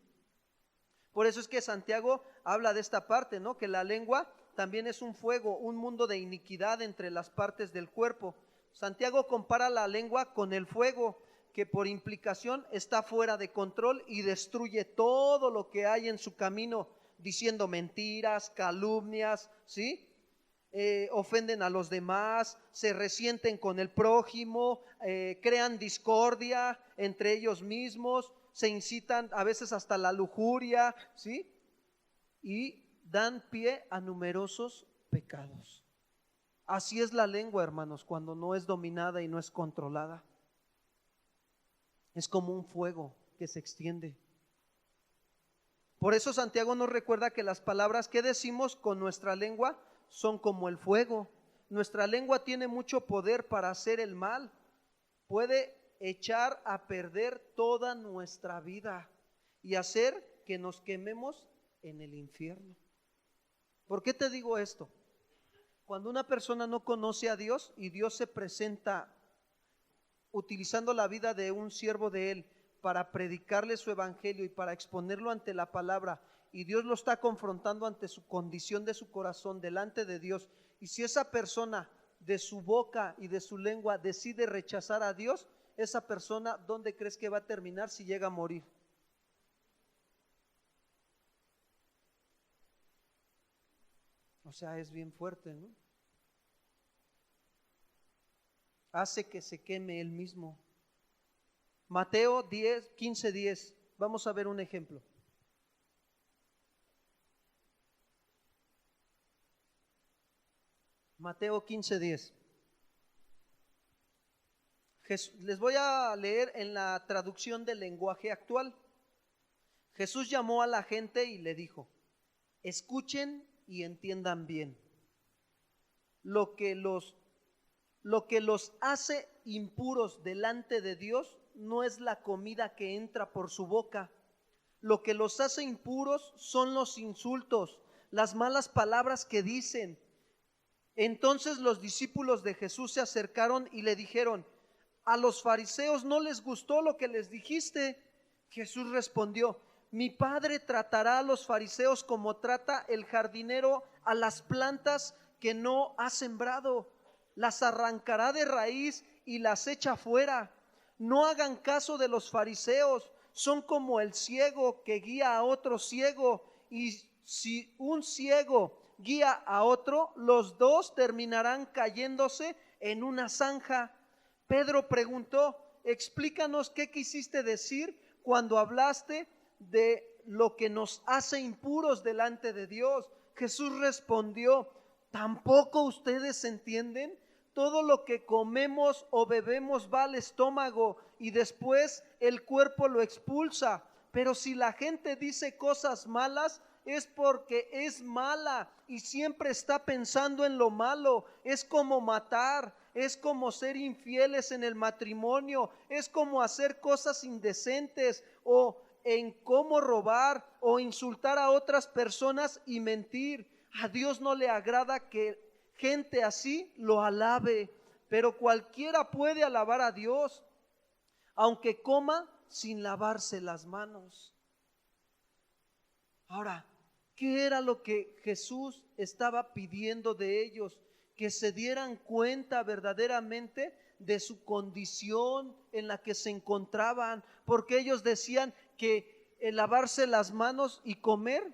Por eso es que Santiago habla de esta parte, ¿no? Que la lengua también es un fuego, un mundo de iniquidad entre las partes del cuerpo. Santiago compara la lengua con el fuego, que por implicación está fuera de control y destruye todo lo que hay en su camino, diciendo mentiras, calumnias, ¿sí? Ofenden a los demás, se resienten con el prójimo, crean discordia entre ellos mismos, se incitan a veces hasta la lujuria, ¿sí? Y dan pie a numerosos pecados. Así es la lengua, hermanos, cuando no es dominada y no es controlada. Es como un fuego que se extiende. Por eso Santiago nos recuerda que las palabras que decimos con nuestra lengua son como el fuego. Nuestra lengua tiene mucho poder para hacer el mal. Puede echar a perder toda nuestra vida y hacer que nos quememos en el infierno. ¿Por qué te digo esto? Cuando una persona no conoce a Dios y Dios se presenta utilizando la vida de un siervo de Él para predicarle su evangelio y para exponerlo ante la palabra, y Dios lo está confrontando ante su condición de su corazón delante de Dios, y si esa persona de su boca y de su lengua decide rechazar a Dios, esa persona, ¿dónde crees que va a terminar si llega a morir? O sea, es bien fuerte, ¿no? Hace que se queme él mismo. Mateo 15:10. Vamos a ver un ejemplo. Mateo 15:10. Les voy a leer en la traducción del lenguaje actual. Jesús llamó a la gente y le dijo: escuchen y entiendan bien. Lo que los hace impuros delante de Dios no es la comida que entra por su boca. Lo que los hace impuros son los insultos, las malas palabras que dicen. Entonces los discípulos de Jesús se acercaron y le dijeron: a los fariseos no les gustó lo que les dijiste. Jesús respondió: mi Padre tratará a los fariseos como trata el jardinero a las plantas que no ha sembrado. Las arrancará de raíz y las echa fuera. No hagan caso de los fariseos, son como el ciego que guía a otro ciego, y si un ciego guía a otro, los dos terminarán cayéndose en una zanja. Pedro preguntó: explícanos qué quisiste decir cuando hablaste de lo que nos hace impuros delante de Dios. Jesús respondió: ¿tampoco ustedes entienden? Todo lo que comemos o bebemos va al estómago y después el cuerpo lo expulsa. Pero si la gente dice cosas malas, es porque es mala y siempre está pensando en lo malo. Es como matar, es como ser infieles en el matrimonio, es como hacer cosas indecentes, o en cómo robar o insultar a otras personas y mentir. A Dios no le agrada que gente así lo alabe, pero cualquiera puede alabar a Dios, aunque coma sin lavarse las manos. Ahora, ¿qué era lo que Jesús estaba pidiendo de ellos? Que se dieran cuenta verdaderamente de su condición en la que se encontraban, porque ellos decían que el lavarse las manos y comer,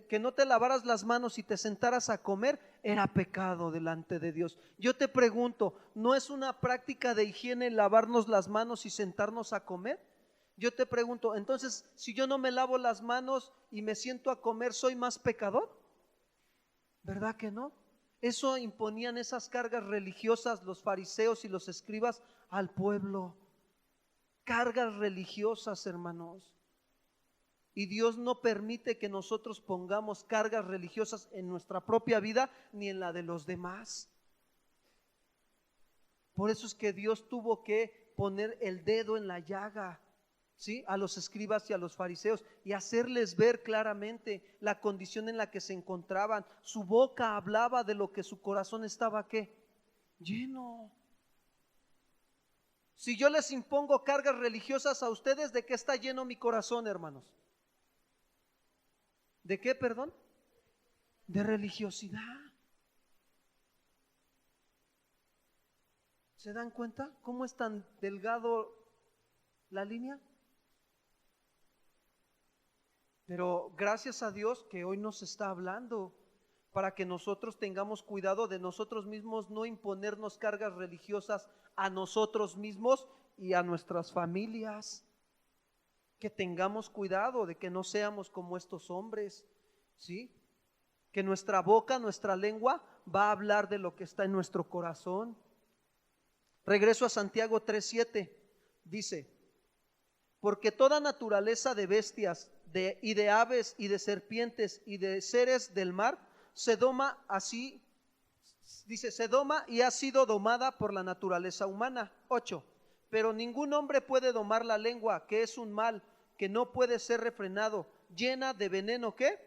que no te lavaras las manos y te sentaras a comer, era pecado delante de Dios. Yo te pregunto, ¿no es una práctica de higiene lavarnos las manos y sentarnos a comer? Yo te pregunto, entonces, si yo no me lavo las manos y me siento a comer, ¿soy más pecador? ¿Verdad que no? Eso imponían esas cargas religiosas los fariseos y los escribas al pueblo. Cargas religiosas, hermanos. Y Dios no permite que nosotros pongamos cargas religiosas en nuestra propia vida ni en la de los demás. Por eso es que Dios tuvo que poner el dedo en la llaga, ¿sí?, a los escribas y a los fariseos, y hacerles ver claramente la condición en la que se encontraban. Su boca hablaba de lo que su corazón estaba, ¿qué? Lleno. Si yo les impongo cargas religiosas a ustedes, ¿de qué está lleno mi corazón, hermanos? ¿De qué, perdón? De religiosidad. ¿Se dan cuenta cómo es tan delgado la línea? Pero gracias a Dios que hoy nos está hablando para que nosotros tengamos cuidado de nosotros mismos, no imponernos cargas religiosas a nosotros mismos y a nuestras familias. Que tengamos cuidado de que no seamos como estos hombres, ¿sí? Que nuestra boca, nuestra lengua va a hablar de lo que está en nuestro corazón. Regreso a Santiago 3:7, dice: porque toda naturaleza de bestias y de aves y de serpientes y de seres del mar se doma así, dice, se doma y ha sido domada por la naturaleza humana. 8. Pero ningún hombre puede domar la lengua, que es un mal que no puede ser refrenado, llena de veneno. ¿Qué?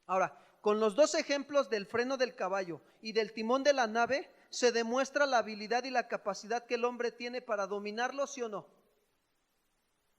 Ahora, con los dos ejemplos del freno del caballo y del timón de la nave, se demuestra la habilidad y la capacidad que el hombre tiene para dominarlo, ¿sí o no?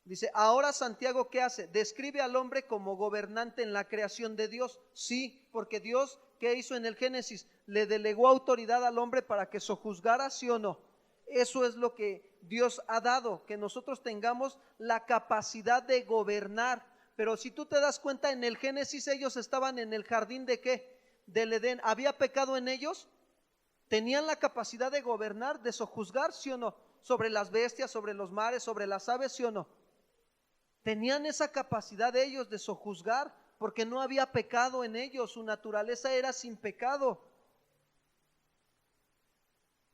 Dice, ahora Santiago, ¿qué hace? Describe al hombre como gobernante en la creación de Dios. Sí, porque Dios, ¿qué hizo en el Génesis? Le delegó autoridad al hombre para que sojuzgara, ¿sí o no? Eso es lo que Dios ha dado, que nosotros tengamos la capacidad de gobernar. Pero si tú te das cuenta, en el Génesis ellos estaban en el jardín ¿de qué? Del Edén. ¿Había pecado en ellos? ¿Tenían la capacidad de gobernar, de sojuzgar, sí o no? Sobre las bestias, sobre los mares, sobre las aves, ¿sí o no? Tenían esa capacidad de ellos de sojuzgar, porque no había pecado en ellos, su naturaleza era sin pecado.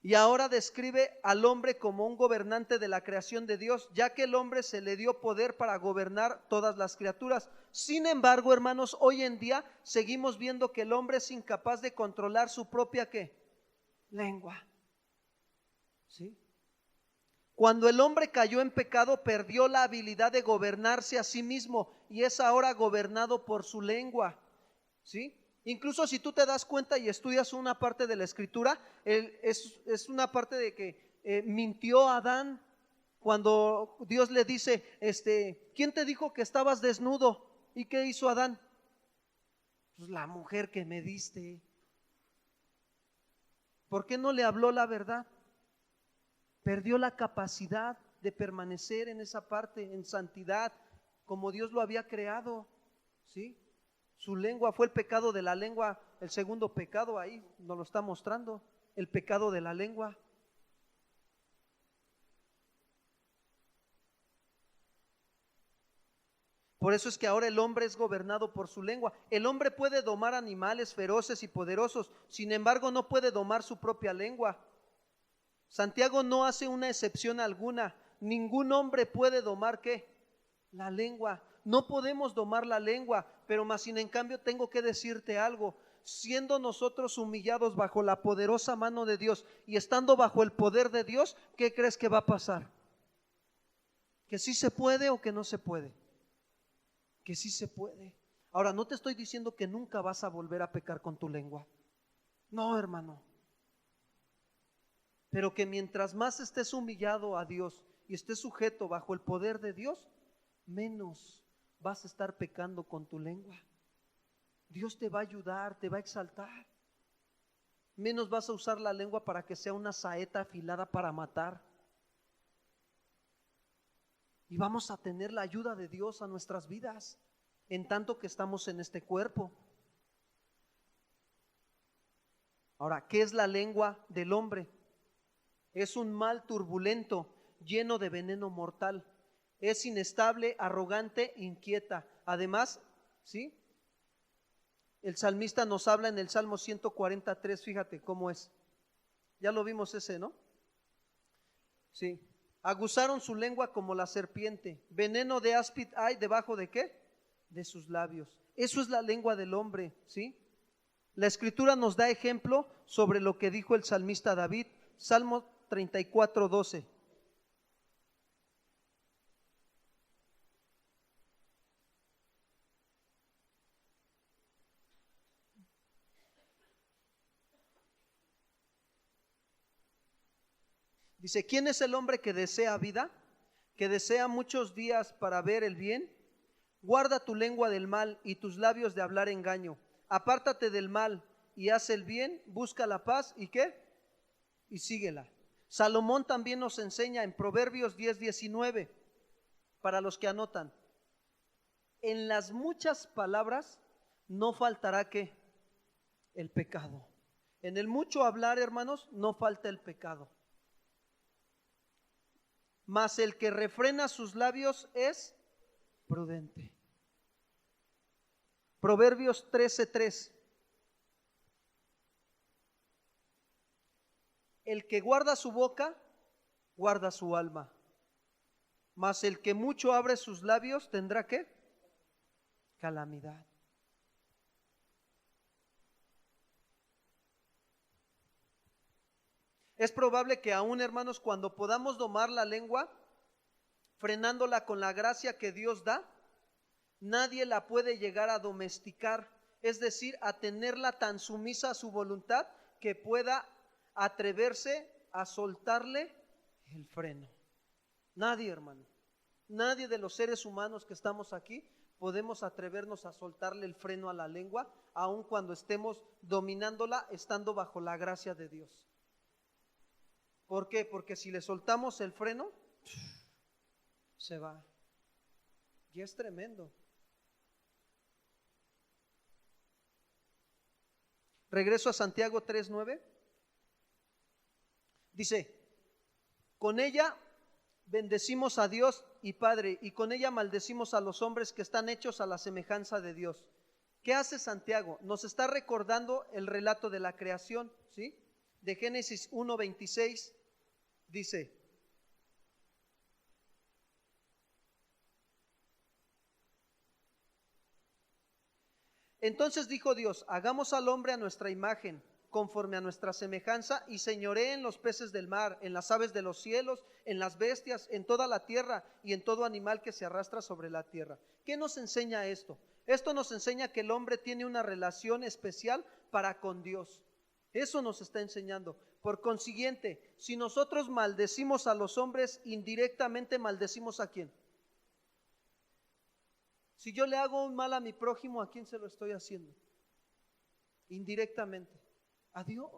Y ahora describe al hombre como un gobernante de la creación de Dios, ya que el hombre se le dio poder para gobernar todas las criaturas. Sin embargo, hermanos, hoy en día seguimos viendo que el hombre es incapaz de controlar su propia ¿qué? Lengua. ¿Sí? Cuando el hombre cayó en pecado, perdió la habilidad de gobernarse a sí mismo y es ahora gobernado por su lengua. ¿Sí? Incluso si tú te das cuenta y estudias una parte de la escritura, es una parte de que mintió Adán cuando Dios le dice, ¿quién te dijo que estabas desnudo? ¿Y qué hizo Adán? Pues la mujer que me diste. ¿Por qué no le habló la verdad? Perdió la capacidad de permanecer en esa parte, en santidad, como Dios lo había creado. ¿Sí? Su lengua fue el pecado de la lengua, el segundo pecado ahí nos lo está mostrando, el pecado de la lengua. Por eso es que ahora el hombre es gobernado por su lengua. El hombre puede domar animales feroces y poderosos, sin embargo no puede domar su propia lengua. Santiago no hace una excepción alguna. Ningún hombre puede domar ¿qué? La lengua. No podemos domar la lengua, pero más sin en cambio tengo que decirte algo. Siendo nosotros humillados bajo la poderosa mano de Dios y estando bajo el poder de Dios, ¿qué crees que va a pasar? ¿Que sí se puede o que no se puede? Que sí se puede. Ahora, no te estoy diciendo que nunca vas a volver a pecar con tu lengua. No, hermano. Pero que mientras más estés humillado a Dios y estés sujeto bajo el poder de Dios, menos vas a estar pecando con tu lengua. Dios te va a ayudar, te va a exaltar. Menos vas a usar la lengua para que sea una saeta afilada para matar. Y vamos a tener la ayuda de Dios a nuestras vidas, en tanto que estamos en este cuerpo. Ahora, ¿qué es la lengua del hombre? Es un mal turbulento, lleno de veneno mortal. Es inestable, arrogante, inquieta. Además, ¿sí? El salmista nos habla en el Salmo 143, fíjate cómo es. Ya lo vimos ese, ¿no? Sí. Aguzaron su lengua como la serpiente. Veneno de áspid hay debajo de ¿qué? De sus labios. Eso es la lengua del hombre, ¿sí? La escritura nos da ejemplo sobre lo que dijo el salmista David. Salmo 34, 12. Dice, ¿quién es el hombre que desea vida? Que desea muchos días para ver el bien. Guarda tu lengua del mal y tus labios de hablar engaño. Apártate del mal y haz el bien, busca la paz y ¿qué? Y síguela. Salomón también nos enseña en Proverbios 10, 19, para los que anotan. En las muchas palabras no faltará ¿qué? El pecado. En el mucho hablar, hermanos, no falta el pecado. Mas el que refrena sus labios es prudente. Proverbios 13:3. El que guarda su boca, guarda su alma. Mas el que mucho abre sus labios, ¿tendrá qué? Calamidad. Es probable que aún, hermanos, cuando podamos domar la lengua, frenándola con la gracia que Dios da, nadie la puede llegar a domesticar, es decir, a tenerla tan sumisa a su voluntad que pueda atreverse a soltarle el freno. Nadie, hermano, nadie de los seres humanos que estamos aquí podemos atrevernos a soltarle el freno a la lengua, aun cuando estemos dominándola, estando bajo la gracia de Dios. ¿Por qué? Porque si le soltamos el freno, se va. Y es tremendo. Regreso a Santiago 3:9. Dice, con ella bendecimos a Dios y Padre, y con ella maldecimos a los hombres que están hechos a la semejanza de Dios. ¿Qué hace Santiago? Nos está recordando el relato de la creación, ¿sí? de Génesis 1:26 dice: entonces dijo Dios, hagamos al hombre a nuestra imagen, conforme a nuestra semejanza, y señoree en los peces del mar, en las aves de los cielos, en las bestias, en toda la tierra y en todo animal que se arrastra sobre la tierra. ¿Qué nos enseña esto? Esto nos enseña que el hombre tiene una relación especial para con Dios. Eso nos está enseñando. Por consiguiente, si nosotros maldecimos a los hombres, indirectamente maldecimos ¿a quién? Si yo le hago un mal a mi prójimo, ¿a quién se lo estoy haciendo? Indirectamente, a Dios.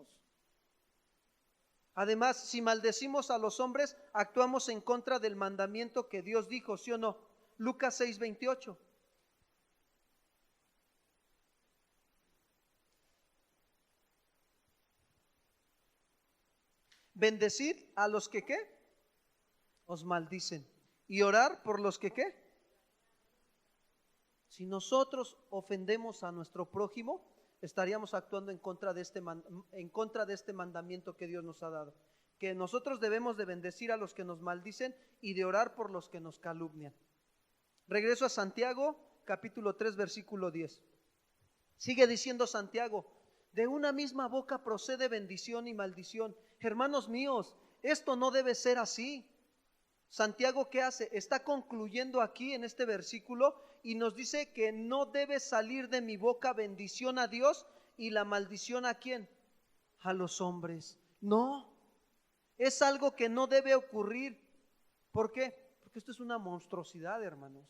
Además, si maldecimos a los hombres, actuamos en contra del mandamiento que Dios dijo, ¿sí o no? Lucas 6:28. Bendecid a los que ¿qué? Os maldicen. Y orar por los que ¿qué? Si nosotros ofendemos a nuestro prójimo, estaríamos actuando en contra de este mandamiento que Dios nos ha dado. Que nosotros debemos de bendecir a los que nos maldicen y de orar por los que nos calumnian. Regreso a Santiago, capítulo 3, versículo 10. Sigue diciendo Santiago: de una misma boca procede bendición y maldición. Hermanos míos, esto no debe ser así. Santiago, ¿qué hace? Está concluyendo aquí en este versículo y nos dice que no debe salir de mi boca bendición a Dios y la maldición ¿a quién? A los hombres. No, es algo que no debe ocurrir. ¿Por qué? Porque esto es una monstruosidad, hermanos.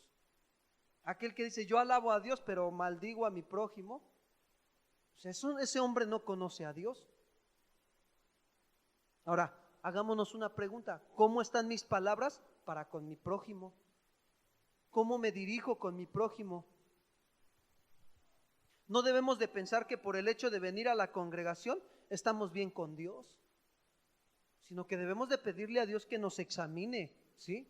Aquel que dice, yo alabo a Dios, pero maldigo a mi prójimo, o sea, ese hombre no conoce a Dios. Ahora, hagámonos una pregunta: ¿cómo están mis palabras para con mi prójimo? ¿Cómo me dirijo con mi prójimo? No debemos de pensar que por el hecho de venir a la congregación estamos bien con Dios, sino que debemos de pedirle a Dios que nos examine, ¿sí?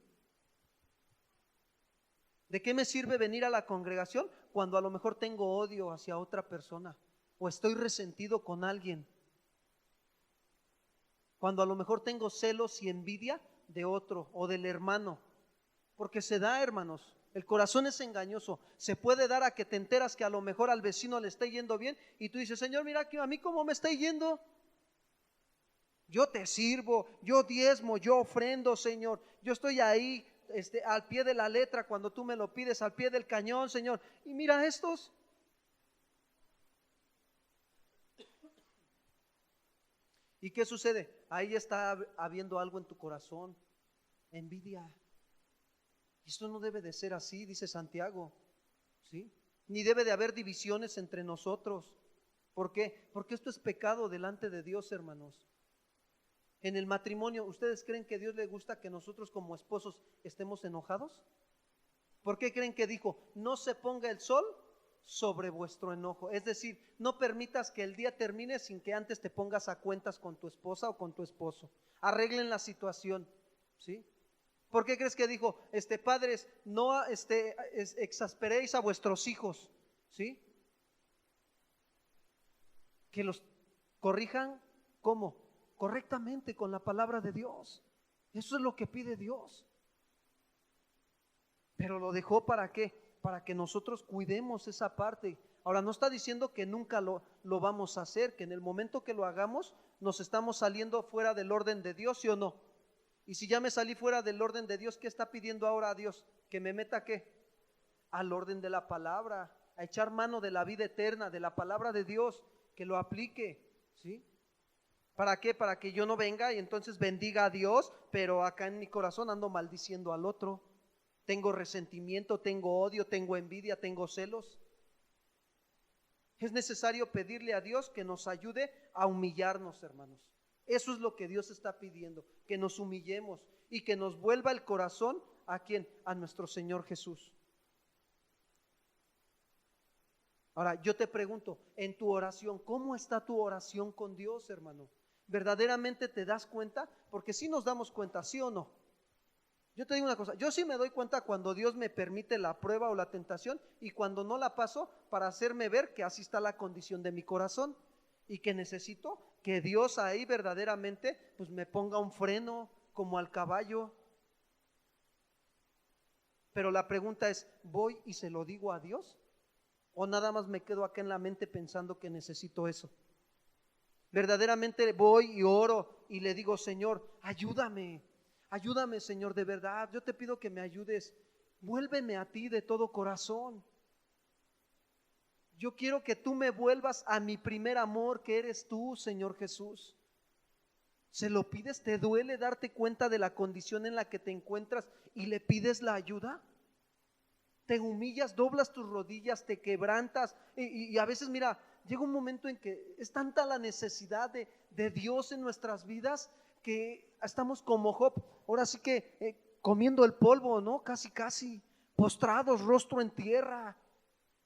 ¿De qué me sirve venir a la congregación cuando a lo mejor tengo odio hacia otra persona o estoy resentido con alguien? Cuando a lo mejor tengo celos y envidia de otro o del hermano. Porque se da, hermanos, el corazón es engañoso. Se puede dar a que te enteras que a lo mejor al vecino le está yendo bien y tú dices, Señor, mira que a mí cómo me está yendo. Yo te sirvo, yo diezmo, yo ofrendo, Señor. Yo estoy ahí al pie de la letra cuando tú me lo pides, al pie del cañón, Señor. Y mira estos. ¿Y qué sucede? Ahí está habiendo algo en tu corazón, envidia. Y esto no debe de ser así, dice Santiago, ¿sí? Ni debe de haber divisiones entre nosotros. ¿Por qué? Porque esto es pecado delante de Dios, hermanos. En el matrimonio, ¿ustedes creen que a Dios le gusta que nosotros como esposos estemos enojados? ¿Por qué creen que dijo, no se ponga el sol sobre vuestro enojo? Es decir, no permitas que el día termine sin que antes te pongas a cuentas con tu esposa o con tu esposo. Arreglen la situación, ¿sí? ¿Por qué crees que dijo, padres, no exasperéis a vuestros hijos, ¿sí? Que los corrijan, ¿cómo? Correctamente, con la palabra de Dios. Eso es lo que pide Dios. Pero lo dejó ¿para qué? Para que nosotros cuidemos esa parte. Ahora, no está diciendo que nunca lo vamos a hacer, que en el momento que lo hagamos nos estamos saliendo fuera del orden de Dios, ¿sí o no? Y si ya me salí fuera del orden de Dios, ¿qué está pidiendo ahora a Dios? ¿Que me meta qué? Al orden de la palabra, a echar mano de la vida eterna, de la palabra de Dios, que lo aplique, ¿sí? ¿Para qué? Para que yo no venga y entonces bendiga a Dios, pero acá en mi corazón ando maldiciendo al otro. Tengo resentimiento, tengo odio, tengo envidia, tengo celos. Es necesario pedirle a Dios que nos ayude a humillarnos, hermanos. Eso es lo que Dios está pidiendo, que nos humillemos y que nos vuelva el corazón ¿a quién? A nuestro Señor Jesús. Ahora, yo te pregunto, en tu oración, ¿cómo está tu oración con Dios, hermano? ¿Verdaderamente te das cuenta? Porque sí nos damos cuenta, ¿sí o no? Yo te digo una cosa, yo sí me doy cuenta cuando Dios me permite la prueba o la tentación y cuando no la paso, para hacerme ver que así está la condición de mi corazón y que necesito que Dios ahí verdaderamente pues me ponga un freno como al caballo. Pero la pregunta es, ¿voy y se lo digo a Dios? ¿O nada más me quedo acá en la mente pensando que necesito eso? Verdaderamente voy y oro y le digo, Señor, ayúdame, ayúdame, Señor, de verdad, yo te pido que me ayudes, vuélveme a ti de todo corazón. Yo quiero que tú me vuelvas a mi primer amor, que eres tú, Señor Jesús. ¿Se lo pides? ¿Te duele darte cuenta de la condición en la que te encuentras y le pides la ayuda? Te humillas, doblas tus rodillas, te quebrantas y a veces, mira, llega un momento en que es tanta la necesidad de Dios en nuestras vidas que estamos como Job, ahora sí que comiendo el polvo, ¿no? Casi, postrados, rostro en tierra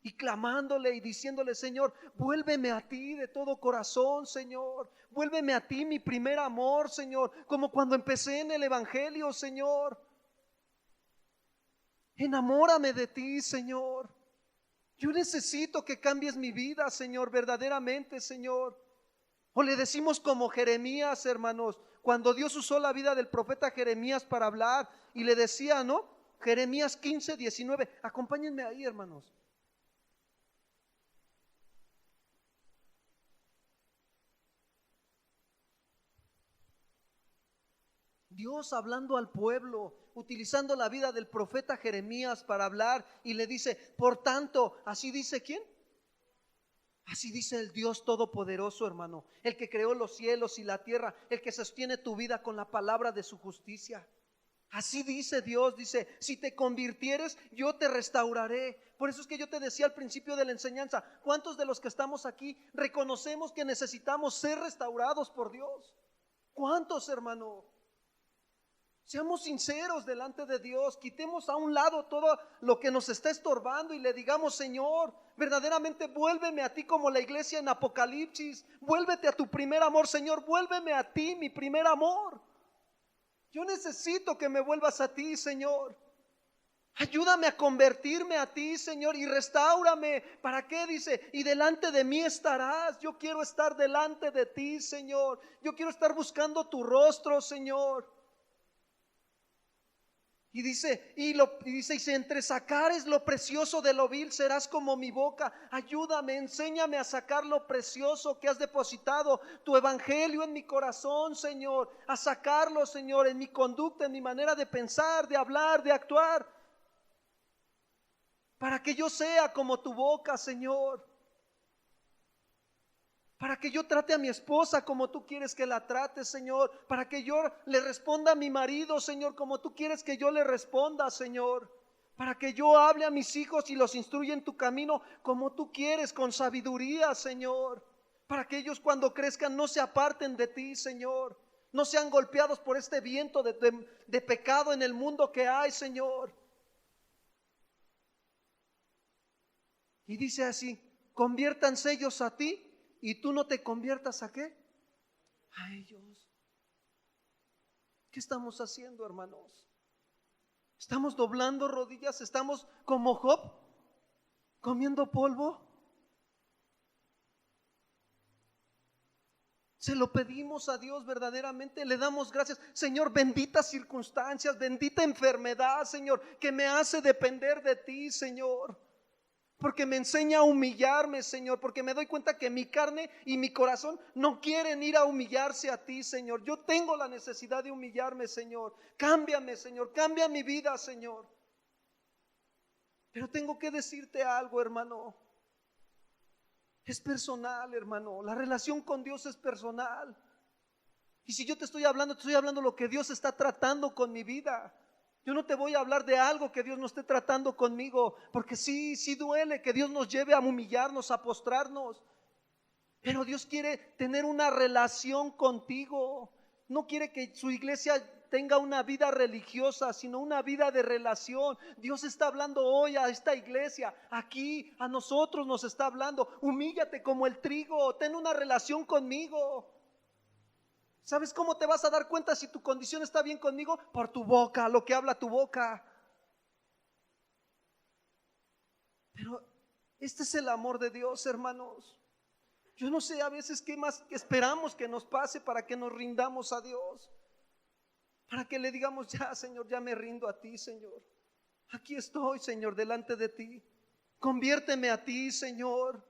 y clamándole y diciéndole, Señor, vuélveme a ti de todo corazón, Señor, vuélveme a ti mi primer amor, Señor, como cuando empecé en el Evangelio, Señor. Enamórame de ti, Señor. Yo necesito que cambies mi vida, Señor, verdaderamente, Señor. O le decimos como Jeremías, hermanos, cuando Dios usó la vida del profeta Jeremías para hablar y le decía, ¿no? Jeremías 15:19. Acompáñenme ahí, hermanos. Dios hablando al pueblo, utilizando la vida del profeta Jeremías para hablar y le dice, por tanto, así dice ¿quién? Así dice el Dios todopoderoso, hermano, el que creó los cielos y la tierra, el que sostiene tu vida con la palabra de su justicia. Así dice Dios, dice, si te convirtieres, yo te restauraré. Por eso es que yo te decía al principio de la enseñanza, ¿cuántos de los que estamos aquí reconocemos que necesitamos ser restaurados por Dios? ¿Cuántos, hermano? Seamos sinceros delante de Dios, quitemos a un lado todo lo que nos está estorbando y le digamos, Señor, verdaderamente vuélveme a ti como la iglesia en Apocalipsis, vuélvete a tu primer amor, Señor, vuélveme a ti mi primer amor. Yo necesito que me vuelvas a ti, Señor. Ayúdame a convertirme a ti, Señor, y restáurame. ¿Para qué? Dice, y delante de mí estarás. Yo quiero estar delante de ti, Señor. Yo quiero estar buscando tu rostro, Señor. Y dice, y si entre sacares lo precioso de lo vil, serás como mi boca. Ayúdame, enséñame a sacar lo precioso que has depositado, tu evangelio en mi corazón, Señor. A sacarlo, Señor, en mi conducta, en mi manera de pensar, de hablar, de actuar. Para que yo sea como tu boca, Señor. Para que yo trate a mi esposa como tú quieres que la trate, Señor. Para que yo le responda a mi marido, Señor, como tú quieres que yo le responda, Señor. Para que yo hable a mis hijos y los instruya en tu camino como tú quieres, con sabiduría, Señor. Para que ellos cuando crezcan no se aparten de ti, Señor. No sean golpeados por este viento de pecado en el mundo que hay, Señor. Y dice así, conviértanse ellos a ti. ¿Y tú no te conviertas a qué? A ellos. ¿Qué estamos haciendo, hermanos? ¿Estamos doblando rodillas? ¿Estamos como Job, comiendo polvo? Se lo pedimos a Dios verdaderamente, le damos gracias. Señor, benditas circunstancias, bendita enfermedad, Señor, que me hace depender de ti, Señor. Porque me enseña a humillarme, Señor, porque me doy cuenta que mi carne y mi corazón no quieren ir a humillarse a ti, Señor. Yo tengo la necesidad de humillarme, Señor. Cámbiame, Señor, cambia mi vida, Señor. Pero tengo que decirte algo, hermano. Es personal, hermano. La relación con Dios es personal. Y si yo te estoy hablando lo que Dios está tratando con mi vida. Yo no te voy a hablar de algo que Dios no esté tratando conmigo, porque sí duele que Dios nos lleve a humillarnos, a postrarnos. Pero Dios quiere tener una relación contigo. No quiere que su iglesia tenga una vida religiosa, sino una vida de relación. Dios está hablando hoy a esta iglesia, aquí a nosotros nos está hablando. Humíllate como el trigo, ten una relación conmigo. ¿Sabes cómo te vas a dar cuenta si tu condición está bien conmigo? Por tu boca, lo que habla tu boca. Pero este es el amor de Dios, hermanos. Yo no sé a veces qué más esperamos que nos pase para que nos rindamos a Dios. Para que le digamos, ya Señor, ya me rindo a ti, Señor. Aquí estoy, Señor, delante de ti. Conviérteme a ti, Señor.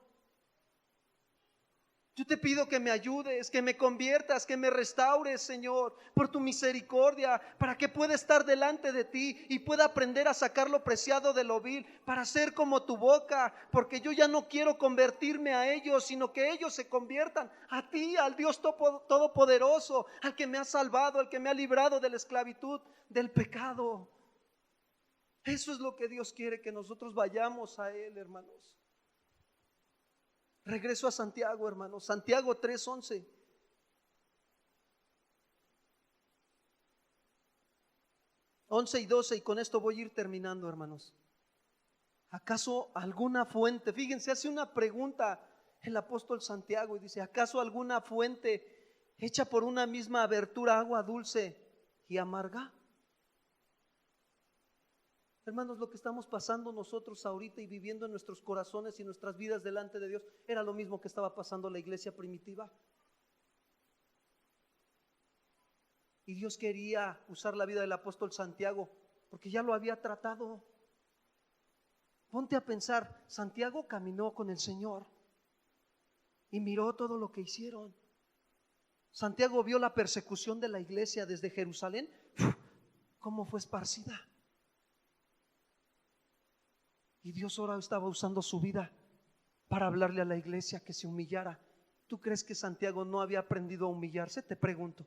Yo te pido que me ayudes, que me conviertas, que me restaures, Señor, por tu misericordia, para que pueda estar delante de ti y pueda aprender a sacar lo preciado de lo vil, para ser como tu boca, porque yo ya no quiero convertirme a ellos, sino que ellos se conviertan a ti, al Dios todopoderoso, al que me ha salvado, al que me ha librado de la esclavitud, del pecado. Eso es lo que Dios quiere, que nosotros vayamos a Él, hermanos. Regreso a Santiago, hermanos. Santiago 3:11. Once y 12, y con esto voy a ir terminando, hermanos. ¿Acaso alguna fuente? Fíjense, hace una pregunta el apóstol Santiago y dice: ¿acaso alguna fuente hecha por una misma abertura agua dulce y amarga? Hermanos, lo que estamos pasando nosotros ahorita y viviendo en nuestros corazones y nuestras vidas delante de Dios era lo mismo que estaba pasando la iglesia primitiva. Y Dios quería usar la vida del apóstol Santiago porque ya lo había tratado. Ponte a pensar, Santiago caminó con el Señor y miró todo lo que hicieron. Santiago vio la persecución de la iglesia desde Jerusalén, cómo fue esparcida. Y Dios ahora estaba usando su vida para hablarle a la iglesia que se humillara. ¿Tú crees que Santiago no había aprendido a humillarse? Te pregunto.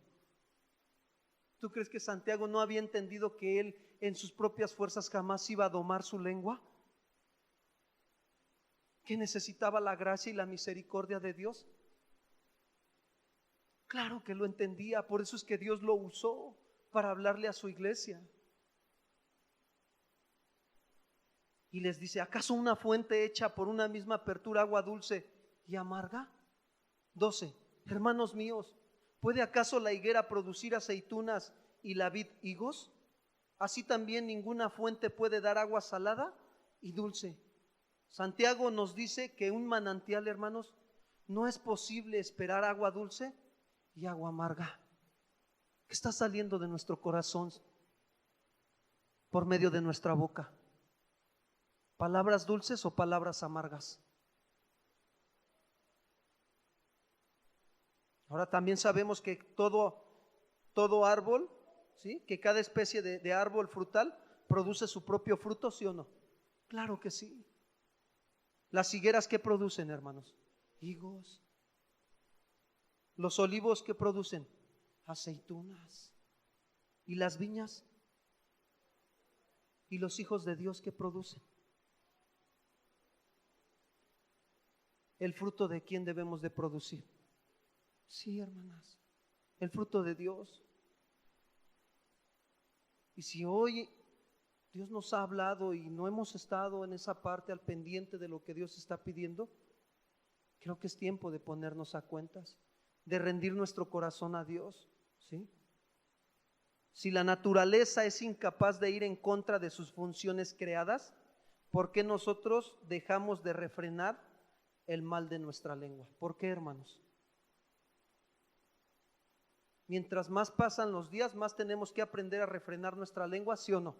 ¿Tú crees que Santiago no había entendido que él en sus propias fuerzas jamás iba a domar su lengua? ¿Que necesitaba la gracia y la misericordia de Dios? Claro que lo entendía, por eso es que Dios lo usó para hablarle a su iglesia. Y les dice: ¿acaso una fuente hecha por una misma apertura agua dulce y amarga? 12. Hermanos míos, ¿puede acaso la higuera producir aceitunas y la vid higos? Así también ninguna fuente puede dar agua salada y dulce. Santiago nos dice que un manantial, hermanos, no es posible esperar agua dulce y agua amarga. ¿Qué está saliendo de nuestro corazón por medio de nuestra boca? ¿Palabras dulces o palabras amargas? Ahora también sabemos que todo árbol, ¿sí? Que cada especie de árbol frutal produce su propio fruto, ¿sí o no? Claro que sí. Las higueras, ¿qué producen, hermanos? Higos. Los olivos, ¿qué producen? Aceitunas. ¿Y las viñas? ¿Y los hijos de Dios qué producen? ¿El fruto de quién debemos de producir? Sí, hermanas, el fruto de Dios. Y si hoy Dios nos ha hablado y no hemos estado en esa parte al pendiente de lo que Dios está pidiendo, creo que es tiempo de ponernos a cuentas, de rendir nuestro corazón a Dios, ¿sí? Si la naturaleza es incapaz de ir en contra de sus funciones creadas, ¿por qué nosotros dejamos de refrenar el mal de nuestra lengua? ¿Por qué, hermanos? Mientras más pasan los días, más tenemos que aprender a refrenar nuestra lengua, ¿sí o no?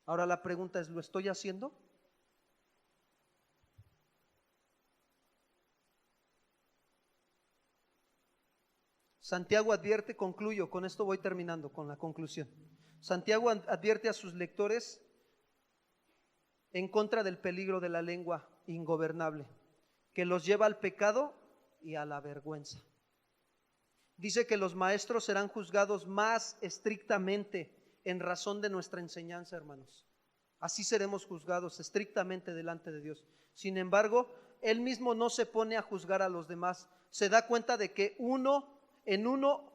Ahora la pregunta es, ¿lo estoy haciendo? Santiago advierte, concluyo, con esto voy terminando con la conclusión. Santiago advierte a sus lectores en contra del peligro de la lengua ingobernable, que los lleva al pecado y a la vergüenza. Dice que los maestros serán juzgados más estrictamente en razón de nuestra enseñanza, hermanos. Así seremos juzgados estrictamente delante de Dios. Sin embargo, Él mismo no se pone a juzgar a los demás. Se da cuenta de que en uno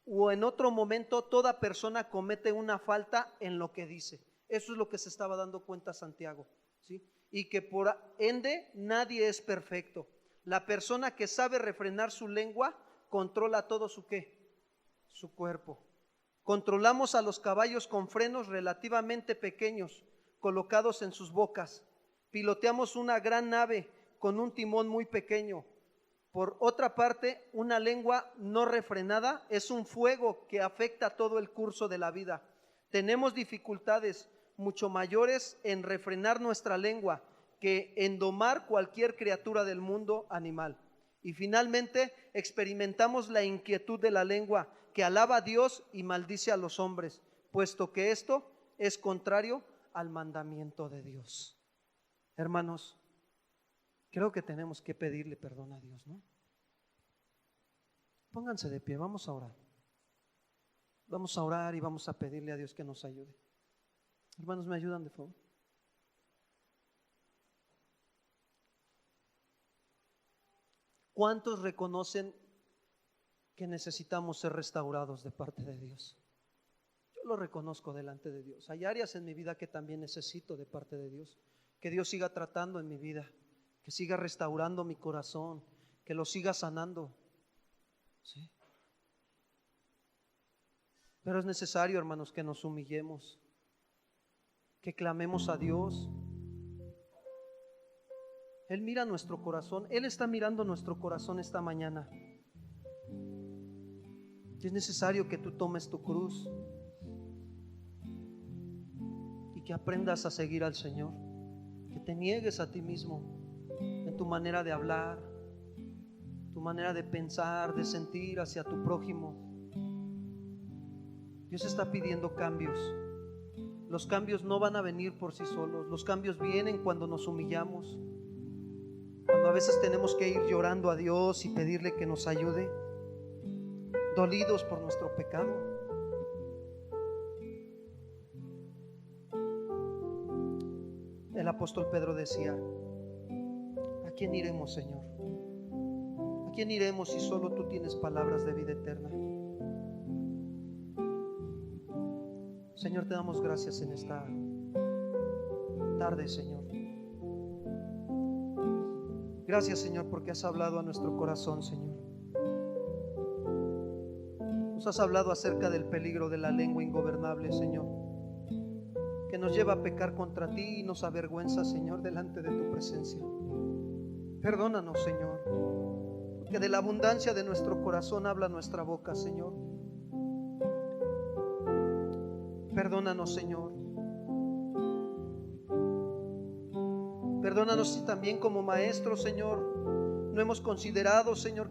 o en otro momento toda persona comete una falta en lo que dice. Eso es lo que se estaba dando cuenta Santiago, ¿sí? Y que por ende nadie es perfecto. La persona que sabe refrenar su lengua controla todo su cuerpo. Controlamos a los caballos con frenos relativamente pequeños colocados en sus bocas. Piloteamos una gran nave con un timón muy pequeño. Por otra parte, una lengua no refrenada es un fuego que afecta todo el curso de la vida. Tenemos dificultades mucho mayores en refrenar nuestra lengua que en domar cualquier criatura del mundo animal. Y finalmente experimentamos la inquietud de la lengua que alaba a Dios y maldice a los hombres, puesto que esto es contrario al mandamiento de Dios. Hermanos, creo que tenemos que pedirle perdón a Dios, ¿no? Pónganse de pie, vamos a orar. Vamos a orar y vamos a pedirle a Dios que nos ayude. Hermanos, ¿me ayudan de favor? ¿Cuántos reconocen que necesitamos ser restaurados de parte de Dios? Yo lo reconozco delante de Dios. Hay áreas en mi vida que también necesito de parte de Dios. Que Dios siga tratando en mi vida, que siga restaurando mi corazón, que lo siga sanando. ¿Sí? Pero es necesario, hermanos, que nos humillemos, que clamemos a Dios. Él mira nuestro corazón, Él está mirando nuestro corazón esta mañana. Y es necesario que tú tomes tu cruz y que aprendas a seguir al Señor, que te niegues a ti mismo en tu manera de hablar, tu manera de pensar, de sentir hacia tu prójimo. Dios está pidiendo cambios. Los cambios no van a venir por sí solos. Los cambios vienen cuando nos humillamos, cuando a veces tenemos que ir llorando a Dios y pedirle que nos ayude, dolidos por nuestro pecado. El apóstol Pedro decía: ¿a quién iremos, Señor? ¿A quién iremos si solo tú tienes palabras de vida eterna? Señor, te damos gracias en esta tarde, Señor. Gracias, Señor, porque has hablado a nuestro corazón, Señor. Nos has hablado acerca del peligro de la lengua ingobernable, Señor, que nos lleva a pecar contra ti y nos avergüenza, Señor, delante de tu presencia. Perdónanos, Señor, porque de la abundancia de nuestro corazón habla nuestra boca, Señor. Perdónanos, Señor. Perdónanos si también como maestros, Señor, no hemos considerado, Señor,